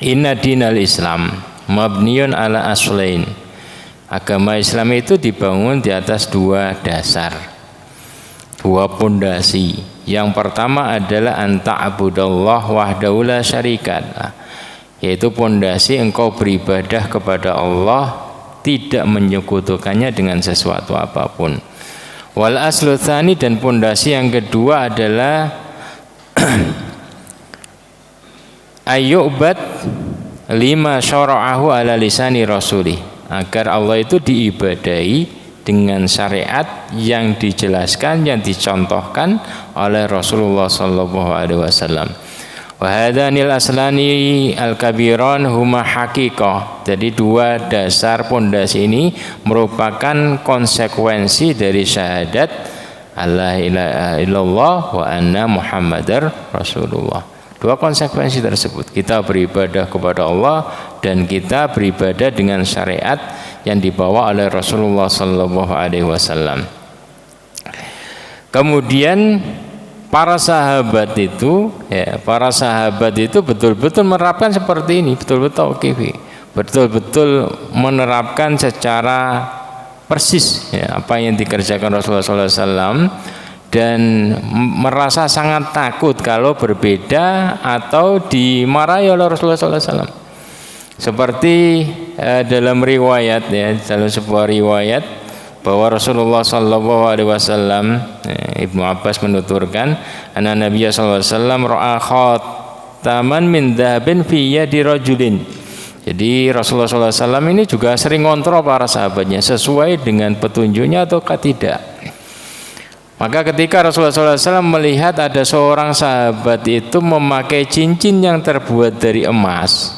inna dinal Islam mabniun ala aslain. Agama Islam itu dibangun di atas dua dasar, dua pondasi. Yang pertama adalah anta'budallah wahdahu la syarikat, yaitu pondasi engkau beribadah kepada Allah tidak menyekutukannya dengan sesuatu apapun. Wal aslu tsani, dan pondasi yang kedua adalah ayyubat lima syara'ahu ala lisani rasulih, agar Allah itu diibadahi dengan syariat yang dijelaskan, yang dicontohkan oleh Rasulullah sallallahu alaihi wasallam. Wa hadanil aslani al-kabiran huma haqiqah. Jadi dua dasar pondasi ini merupakan konsekuensi dari syahadat alla ilaha illallah wa anna muhammadar rasulullah. Dua konsekuensi tersebut, kita beribadah kepada Allah dan kita beribadah dengan syariat yang dibawa oleh Rasulullah sallallahu alaihi wasallam. Kemudian para sahabat itu betul-betul menerapkan seperti ini, betul-betul tauqifi, betul-betul menerapkan secara persis ya, apa yang dikerjakan Rasulullah sallallahu alaihi wasallam, dan merasa sangat takut kalau berbeda atau dimarahi oleh Rasulullah SAW. Seperti dalam riwayat ya, dalam sebuah riwayat bahwa Rasulullah SAW, Ibnu Abbas menuturkan, anna Nabiya SAW ra'a khataman min dhahabin fi yadi rajulin. Jadi Rasulullah SAW ini juga sering ngontrol para sahabatnya sesuai dengan petunjuknya ataukah tidak. Maka ketika Rasulullah SAW melihat ada seorang sahabat itu memakai cincin yang terbuat dari emas,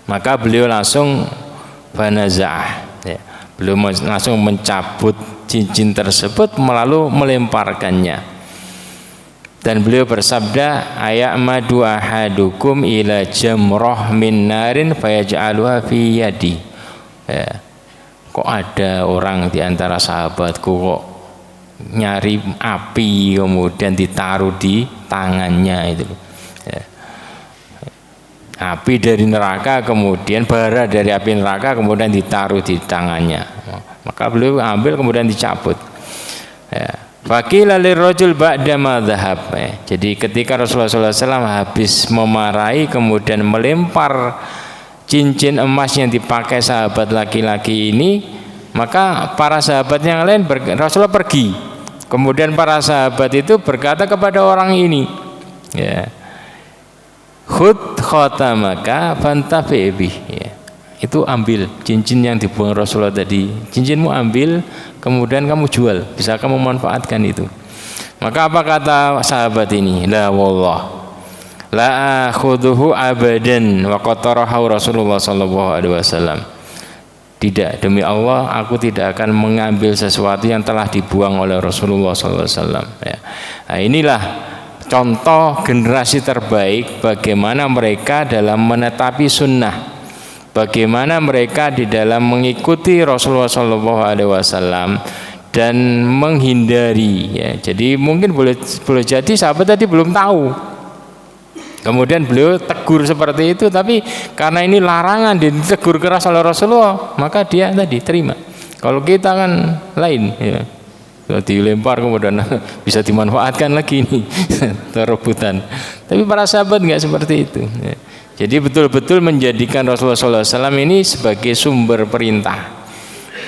maka beliau langsung banazah ya. Beliau langsung mencabut cincin tersebut lalu melemparkannya. Dan beliau bersabda, ayamadu ahadukum ila jamrah min narin fayaj'aluha fi yadi. Ya. Kok ada orang di antara sahabatku kok nyari api kemudian ditaruh di tangannya itu ya. Api dari neraka, kemudian bara dari api neraka kemudian ditaruh di tangannya, maka beliau ambil kemudian dicabut ya. Faqila lirrajul ba'da ma dhahab ya. Jadi ketika Rasulullah SAW habis memarahi kemudian melempar cincin emas yang dipakai sahabat laki-laki ini, maka para sahabat yang lain Rasulullah pergi. Kemudian para sahabat itu berkata kepada orang ini, ya, khud khatamaka fantafi bih. Ya. Itu ambil cincin yang dibuang Rasulullah tadi. Cincinmu ambil, kemudian kamu jual, bisa kamu manfaatkan itu. Maka apa kata sahabat ini? La wallah la akhuduhu abadan wa qatarahu Rasulullah sallallahu alaihi wasallam. Tidak, demi Allah aku tidak akan mengambil sesuatu yang telah dibuang oleh Rasulullah sallallahu alaihi wasallam ya. Nah, inilah contoh generasi terbaik bagaimana mereka dalam menetapi sunnah, bagaimana mereka di dalam mengikuti Rasulullah sallallahu alaihi wasallam dan menghindari ya. Jadi mungkin boleh jadi sahabat tadi belum tahu, kemudian beliau tegur seperti itu, tapi karena ini larangan ditegur keras oleh Rasulullah, maka dia tadi terima. Kalau kita kan lain ya, dilempar kemudian bisa dimanfaatkan lagi ini rebutan. Tapi para sahabat nggak seperti itu ya. Jadi betul-betul menjadikan Rasulullah SAW ini sebagai sumber perintah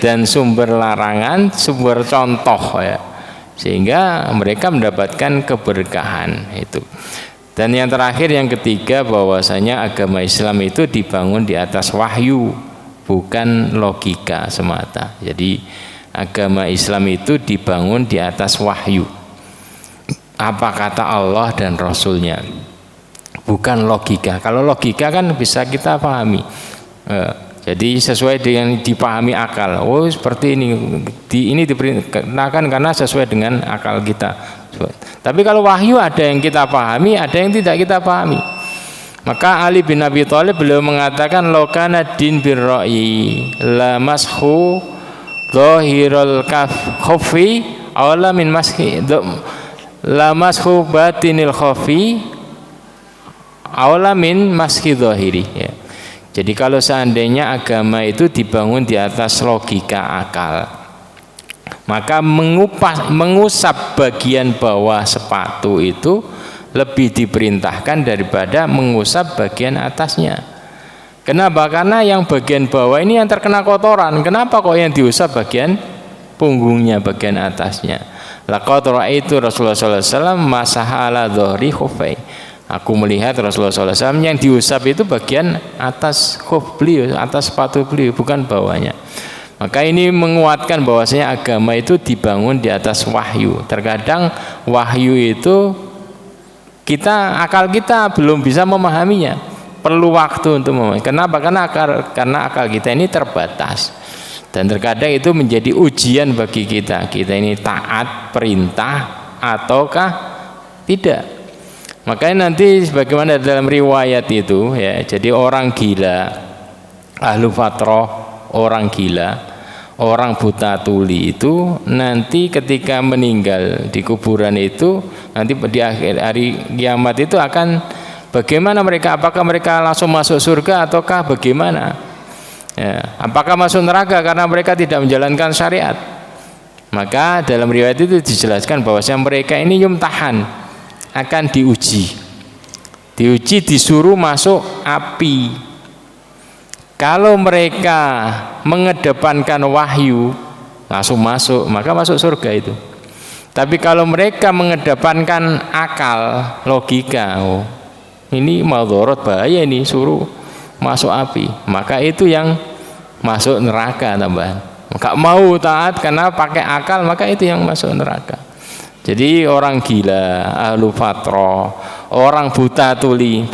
dan sumber larangan, sumber contoh ya, sehingga mereka mendapatkan keberkahan itu. Dan yang terakhir, yang ketiga, bahwasanya agama Islam itu dibangun di atas wahyu, bukan logika semata. Jadi agama Islam itu dibangun di atas wahyu, apa kata Allah dan Rasulnya, bukan logika. Kalau logika kan bisa kita pahami, jadi sesuai dengan dipahami akal. Oh seperti ini diperintahkan karena sesuai dengan akal kita. Tapi kalau wahyu ada yang kita pahami, ada yang tidak kita pahami. Maka Ali bin Abi Thalib beliau mengatakan lokana din birra'i la mashu dhahirul khafi awla min mashi la mashu batinil khafi awla min mashi dhahiri ya. Jadi kalau seandainya agama itu dibangun di atas logika akal, maka mengusap bagian bawah sepatu itu lebih diperintahkan daripada mengusap bagian atasnya. Kenapa? Karena yang bagian bawah ini yang terkena kotoran. Kenapa kok yang diusap bagian punggungnya, bagian atasnya? Laqad ra'aitu Rasulullah sallallahu alaihi wasallam masaha ala dhahri khuffai. Aku melihat Rasulullah SAW yang diusap itu bagian atas khuf beliau, atas sepatu beliau, bukan bawahnya. Maka ini menguatkan bahwasanya agama itu dibangun di atas wahyu. Terkadang wahyu itu akal kita belum bisa memahaminya, perlu waktu untuk memahami. Kenapa? Karena akal kita ini terbatas. Dan terkadang itu menjadi ujian bagi kita. Kita ini taat perintah ataukah tidak. Makanya nanti sebagaimana dalam riwayat itu ya, jadi orang gila, ahlu fatrah, orang gila, orang buta tuli itu nanti ketika meninggal di kuburan itu, nanti di akhir hari kiamat itu akan bagaimana mereka? Apakah mereka langsung masuk surga ataukah bagaimana? Ya, apakah masuk neraka karena mereka tidak menjalankan syariat? Maka dalam riwayat itu dijelaskan bahwasanya mereka ini yumtahan, akan diuji, disuruh masuk api. Kalau mereka mengedepankan wahyu langsung masuk, maka masuk surga itu. Tapi kalau mereka mengedepankan akal, logika, oh ini madharat, bahaya ini, suruh masuk api, maka itu yang masuk neraka tambahan. Maka mau taat karena pakai akal, maka itu yang masuk neraka. Jadi orang gila, ahlu fatrah, orang buta tuli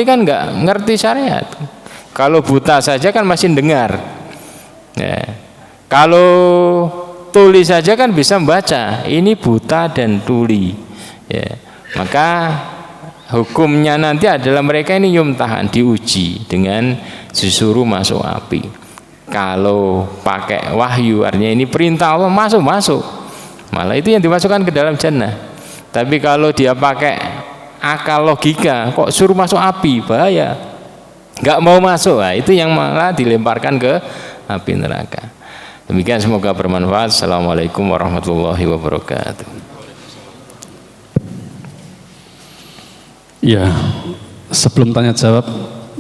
kan nggak ngerti syariat. Kalau buta saja kan masih dengar ya. Kalau tuli saja kan bisa membaca. Ini buta dan tuli ya. Maka hukumnya nanti adalah mereka ini yumtahan, diuji dengan disuruh masuk api. Kalau pakai wahyu artinya ini perintah Allah, masuk, malah itu yang dimasukkan ke dalam jannah. Tapi kalau dia pakai akal logika, kok suruh masuk api, bahaya, nggak mau masuk, nah, itu yang malah dilemparkan ke api neraka. Demikian, semoga bermanfaat. Assalamualaikum warahmatullahi wabarakatuh. Ya, sebelum tanya jawab,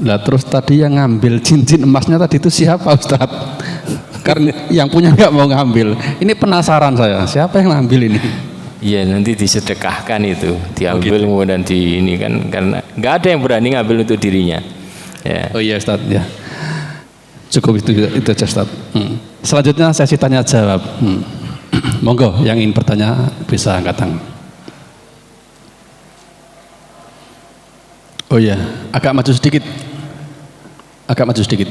lah terus tadi yang ngambil cincin emasnya tadi itu siapa Ustadz? Karena yang punya nggak mau ngambil. Ini penasaran saya, siapa yang ngambil ini? Iya, nanti disedekahkan itu, diambil kemudian di ini kan, karena nggak ada yang berani ngambil untuk dirinya. Ya. Oh iya Ustaz, ya. Cukup itu aja Ustaz. Selanjutnya sesi tanya jawab. Monggo yang ingin bertanya bisa angkat tangan. Oh ya, agak maju sedikit. Agak maju sedikit.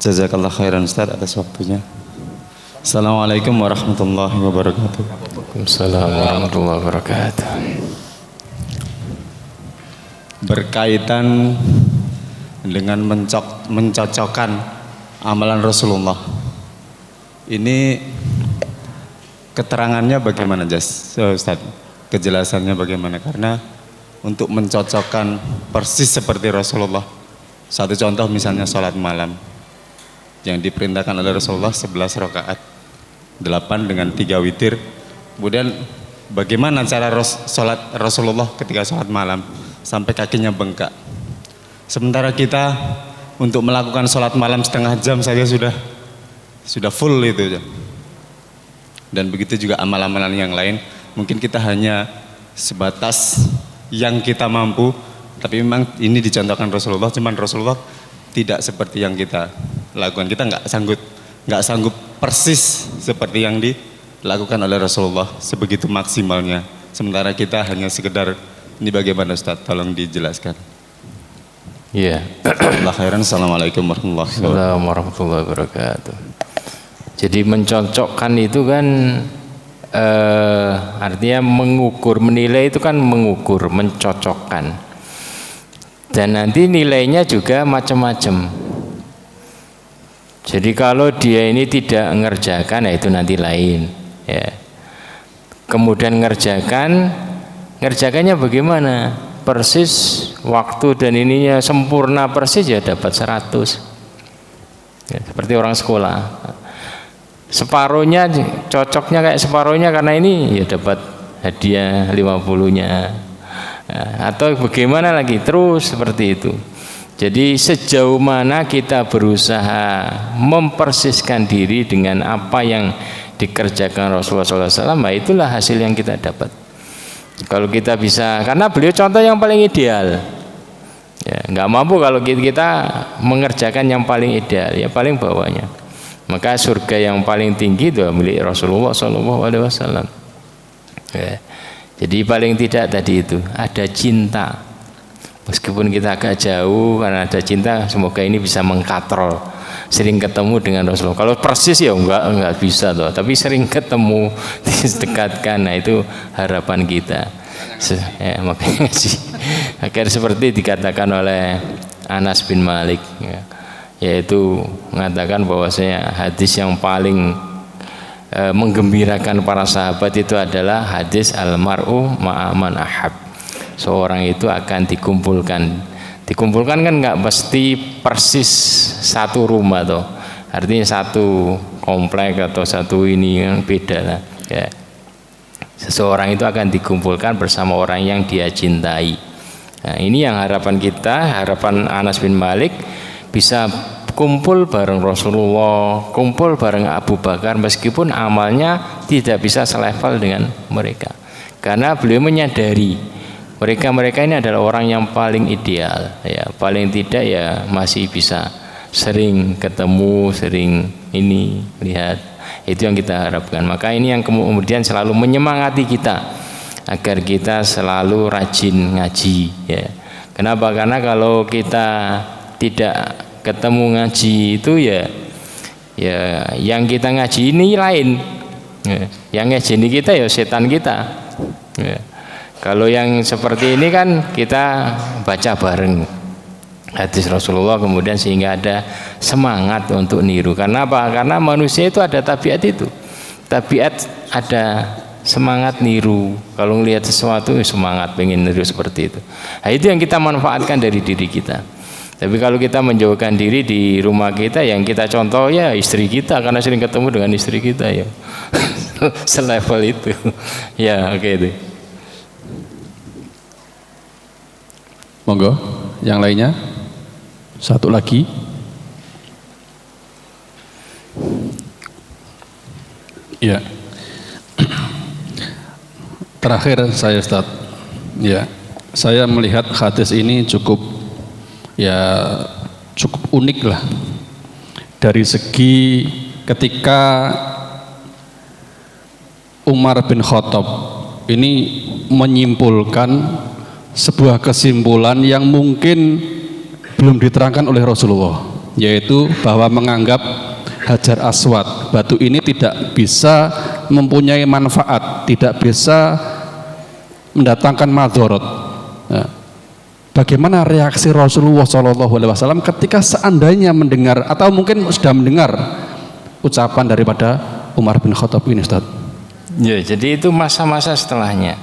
Jazakallah khairan Ustaz atas waktunya. Assalamualaikum warahmatullahi wabarakatuh. Waalaikumsalam warahmatullahi wabarakatuh. Berkaitan dengan mencocokkan amalan Rasulullah. Ini keterangannya bagaimana Ustaz? Kejelasannya bagaimana? Karena untuk mencocokkan persis seperti Rasulullah. Satu contoh misalnya sholat malam yang diperintahkan oleh Rasulullah 11 rakaat, 8 dengan 3 witir. Kemudian bagaimana cara sholat Rasulullah ketika sholat malam sampai kakinya bengkak. Sementara kita untuk melakukan sholat malam setengah jam saja sudah full itu. Dan begitu juga amal-amalan yang lain. Mungkin kita hanya sebatas yang kita mampu, tapi memang ini dicontohkan Rasulullah, cuman Rasulullah tidak seperti yang kita lakukan. Kita nggak sanggup persis seperti yang dilakukan oleh Rasulullah sebegitu maksimalnya. Sementara kita hanya sekedar, ini bagaimana Ustaz? Tolong dijelaskan. Iya. Assalamualaikum warahmatullahi wabarakatuh. Jadi mencocokkan itu kan artinya mengukur, menilai itu kan mengukur, mencocokkan. Dan nanti nilainya juga macam-macam. Jadi kalau dia ini tidak mengerjakan, ya itu nanti lain. Ya. Kemudian ngerjakannya bagaimana? Persis waktu dan ininya sempurna persis ya dapat 100. Ya, seperti orang sekolah. Separuhnya cocoknya kayak separuhnya karena ini ya dapat hadiah 50-nya. Atau bagaimana lagi, terus seperti itu. Jadi sejauh mana kita berusaha mempersiskan diri dengan apa yang dikerjakan Rasulullah SAW, itulah hasil yang kita dapat. Kalau kita bisa, karena beliau contoh yang paling ideal. Ya, nggak mampu kalau kita mengerjakan yang paling ideal, ya paling bawahnya. Maka surga yang paling tinggi itu milik Rasulullah SAW. Ya. Jadi paling tidak tadi itu ada cinta. Meskipun kita agak jauh, karena ada cinta, semoga ini bisa mengkatrol. Sering ketemu dengan Rasulullah. Kalau persis ya enggak bisa toh. Tapi sering ketemu, didekatkan. Nah itu harapan kita. Ya, makanya sih akhir seperti dikatakan oleh Anas bin Malik, ya, yaitu mengatakan bahwasanya hadis yang paling menggembirakan para sahabat itu adalah hadis almar'u ma'aman ahab. Seorang itu akan dikumpulkan kan nggak mesti persis satu rumah toh, artinya satu komplek atau satu ini yang beda lah. Ya. Seseorang itu akan dikumpulkan bersama orang yang dia cintai. Nah, ini yang harapan kita, harapan Anas bin Malik bisa kumpul bareng Rasulullah, kumpul bareng Abu Bakar, meskipun amalnya tidak bisa selevel dengan mereka, karena beliau menyadari mereka ini adalah orang yang paling ideal, ya paling tidak ya masih bisa sering ketemu, sering ini lihat. Itu yang kita harapkan. Maka ini yang kemudian selalu menyemangati kita agar kita selalu rajin ngaji, ya. Kenapa? Karena kalau kita tidak ketemu ngaji itu ya yang kita ngaji ini lain, ya. Yang ngaji ini kita ya setan kita, ya. Kalau yang seperti ini kan kita baca bareng hadis Rasulullah, kemudian sehingga ada semangat untuk niru. Karena apa? Karena manusia itu ada tabiat itu, tabiat ada semangat niru. Kalau melihat sesuatu semangat pengen niru seperti itu. Nah, itu yang kita manfaatkan dari diri kita. Tapi kalau kita menjauhkan diri di rumah kita, yang kita contoh ya istri kita, karena sering ketemu dengan istri kita ya selevel itu. Ya oke itu. Monggo, yang lainnya. Satu lagi. Ya. Terakhir saya Ustaz. Ya. Saya melihat hadis ini cukup ya cukup unik lah dari segi ketika Umar bin Khattab ini menyimpulkan sebuah kesimpulan yang mungkin belum diterangkan oleh Rasulullah, yaitu bahwa menganggap Hajar Aswad, batu ini tidak bisa mempunyai manfaat, tidak bisa mendatangkan madharat. Nah, bagaimana reaksi Rasulullah SAW ketika seandainya mendengar atau mungkin sudah mendengar ucapan daripada Umar bin Khattab ini, Ustaz? Ya, jadi itu masa-masa setelahnya.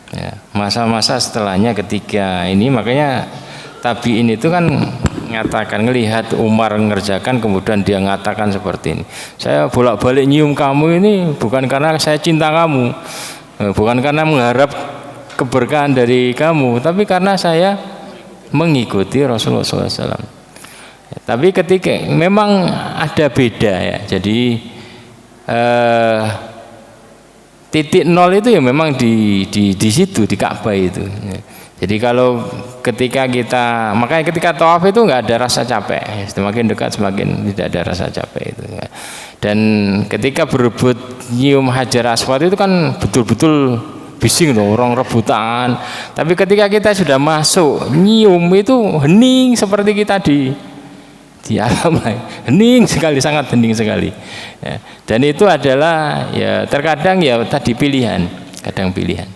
Ya, masa-masa setelahnya ketika ini, makanya tabi'in itu kan ngatakan, ngelihat Umar mengerjakan kemudian dia ngatakan seperti ini, saya bolak-balik nyium kamu ini bukan karena saya cinta kamu, bukan karena mengharap keberkahan dari kamu, tapi karena saya mengikuti Rasulullah SAW. Ya, tapi ketika memang ada beda ya, jadi titik nol itu ya memang di situ, di Ka'bah itu. Jadi kalau ketika kita, makanya ketika tawaf itu nggak ada rasa capek, semakin dekat semakin tidak ada rasa capek itu. Dan ketika berebut nyium Hajar Aswad itu kan betul-betul bising loh, orang rebutan. Tapi ketika kita sudah masuk nyium itu hening seperti kita di alam lain, hening sekali, sangat hening sekali. Ya. Dan itu adalah ya terkadang ya tadi pilihan, kadang pilihan.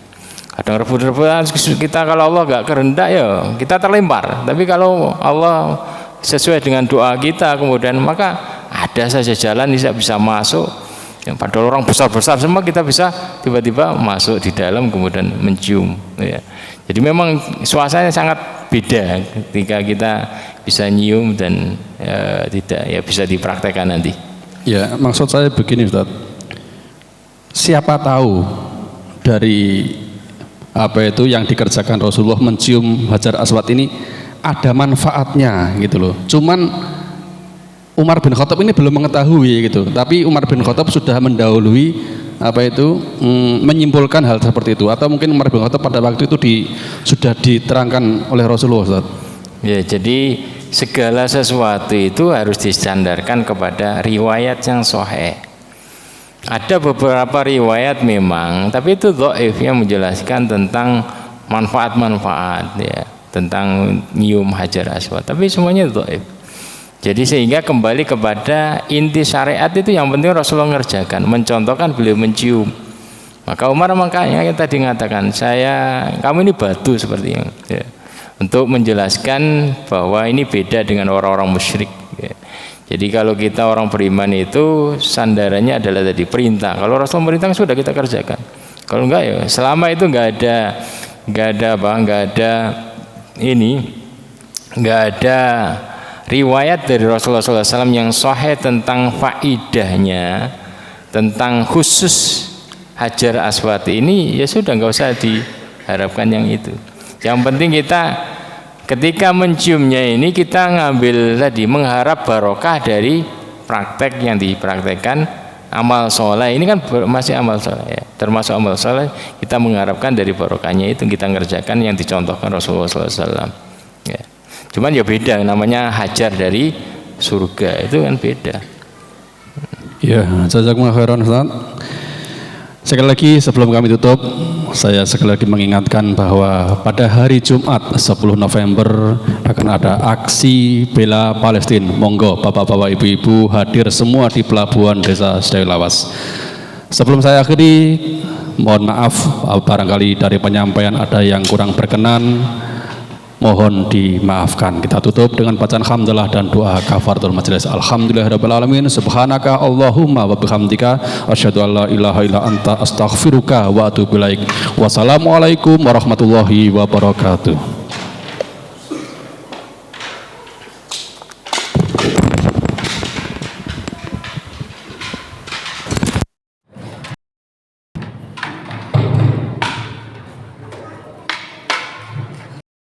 Kadang rebut-rebutan kita, kalau Allah gak kehendak ya kita terlempar. Tapi kalau Allah sesuai dengan doa kita kemudian, maka ada saja jalan bisa masuk. Yang padahal orang besar-besar semua kita bisa tiba-tiba masuk di dalam kemudian mencium. Ya. Jadi memang suasananya sangat beda ketika kita bisa nyium dan tidak ya bisa dipraktekkan nanti. Ya, maksud saya begini, Ustaz. Siapa tahu dari apa itu yang dikerjakan Rasulullah mencium Hajar Aswad ini ada manfaatnya gitu loh. Cuman Umar bin Khattab ini belum mengetahui gitu. Tapi Umar bin Khattab sudah mendahului apa itu menyimpulkan hal seperti itu, atau mungkin Umar bin Khattab pada waktu itu sudah diterangkan oleh Rasulullah, Ustaz. Ya, jadi segala sesuatu itu harus disandarkan kepada riwayat yang sahih. Ada beberapa riwayat memang, tapi itu dhaif yang menjelaskan tentang manfaat-manfaat ya, tentang nyium Hajar Aswad. Tapi semuanya dhaif. Jadi sehingga kembali kepada inti syariat itu yang penting Rasulullah mengerjakan, mencontohkan beliau mencium. Maka Umar makanya tadi mengatakan, kamu ini batu seperti yang ya, untuk menjelaskan bahwa ini beda dengan orang-orang musyrik. Ya. Jadi kalau kita orang beriman itu sandarannya adalah tadi perintah. Kalau Rasul merintah sudah kita kerjakan. Kalau enggak ya selama itu enggak ada riwayat dari Rasulullah SAW yang sahih tentang faidahnya, tentang khusus Hajar Aswad ini, ya sudah enggak usah diharapkan yang itu. Yang penting kita ketika menciumnya ini kita ngambil tadi mengharap barokah dari praktek yang dipraktekkan amal soleh. Ini kan masih amal soleh ya, termasuk amal soleh. Kita mengharapkan dari barokahnya itu kita ngerjakan yang dicontohkan Rasulullah SAW. Ya. Cuman ya beda, namanya hajar dari surga itu kan beda. Ya, jazakumullah khairan, Ustaz. Sekali lagi sebelum kami tutup, saya sekali lagi mengingatkan bahwa pada hari Jumat 10 November akan ada aksi bela Palestina. Monggo bapak-bapak, ibu-ibu hadir semua di pelabuhan Desa Sedayu Lawas. Sebelum saya akhiri, mohon maaf barangkali dari penyampaian ada yang kurang berkenan, mohon dimaafkan. Kita tutup dengan bacaan hamdalah dan doa kafaratul majelis. Alhamdulillahirabbil alamin. Subhanaka Allahumma wa bihamdika asyhadu an la ilaha illa anta astaghfiruka wa atubu ilaik. Wassalamualaikum warahmatullahi wabarakatuh.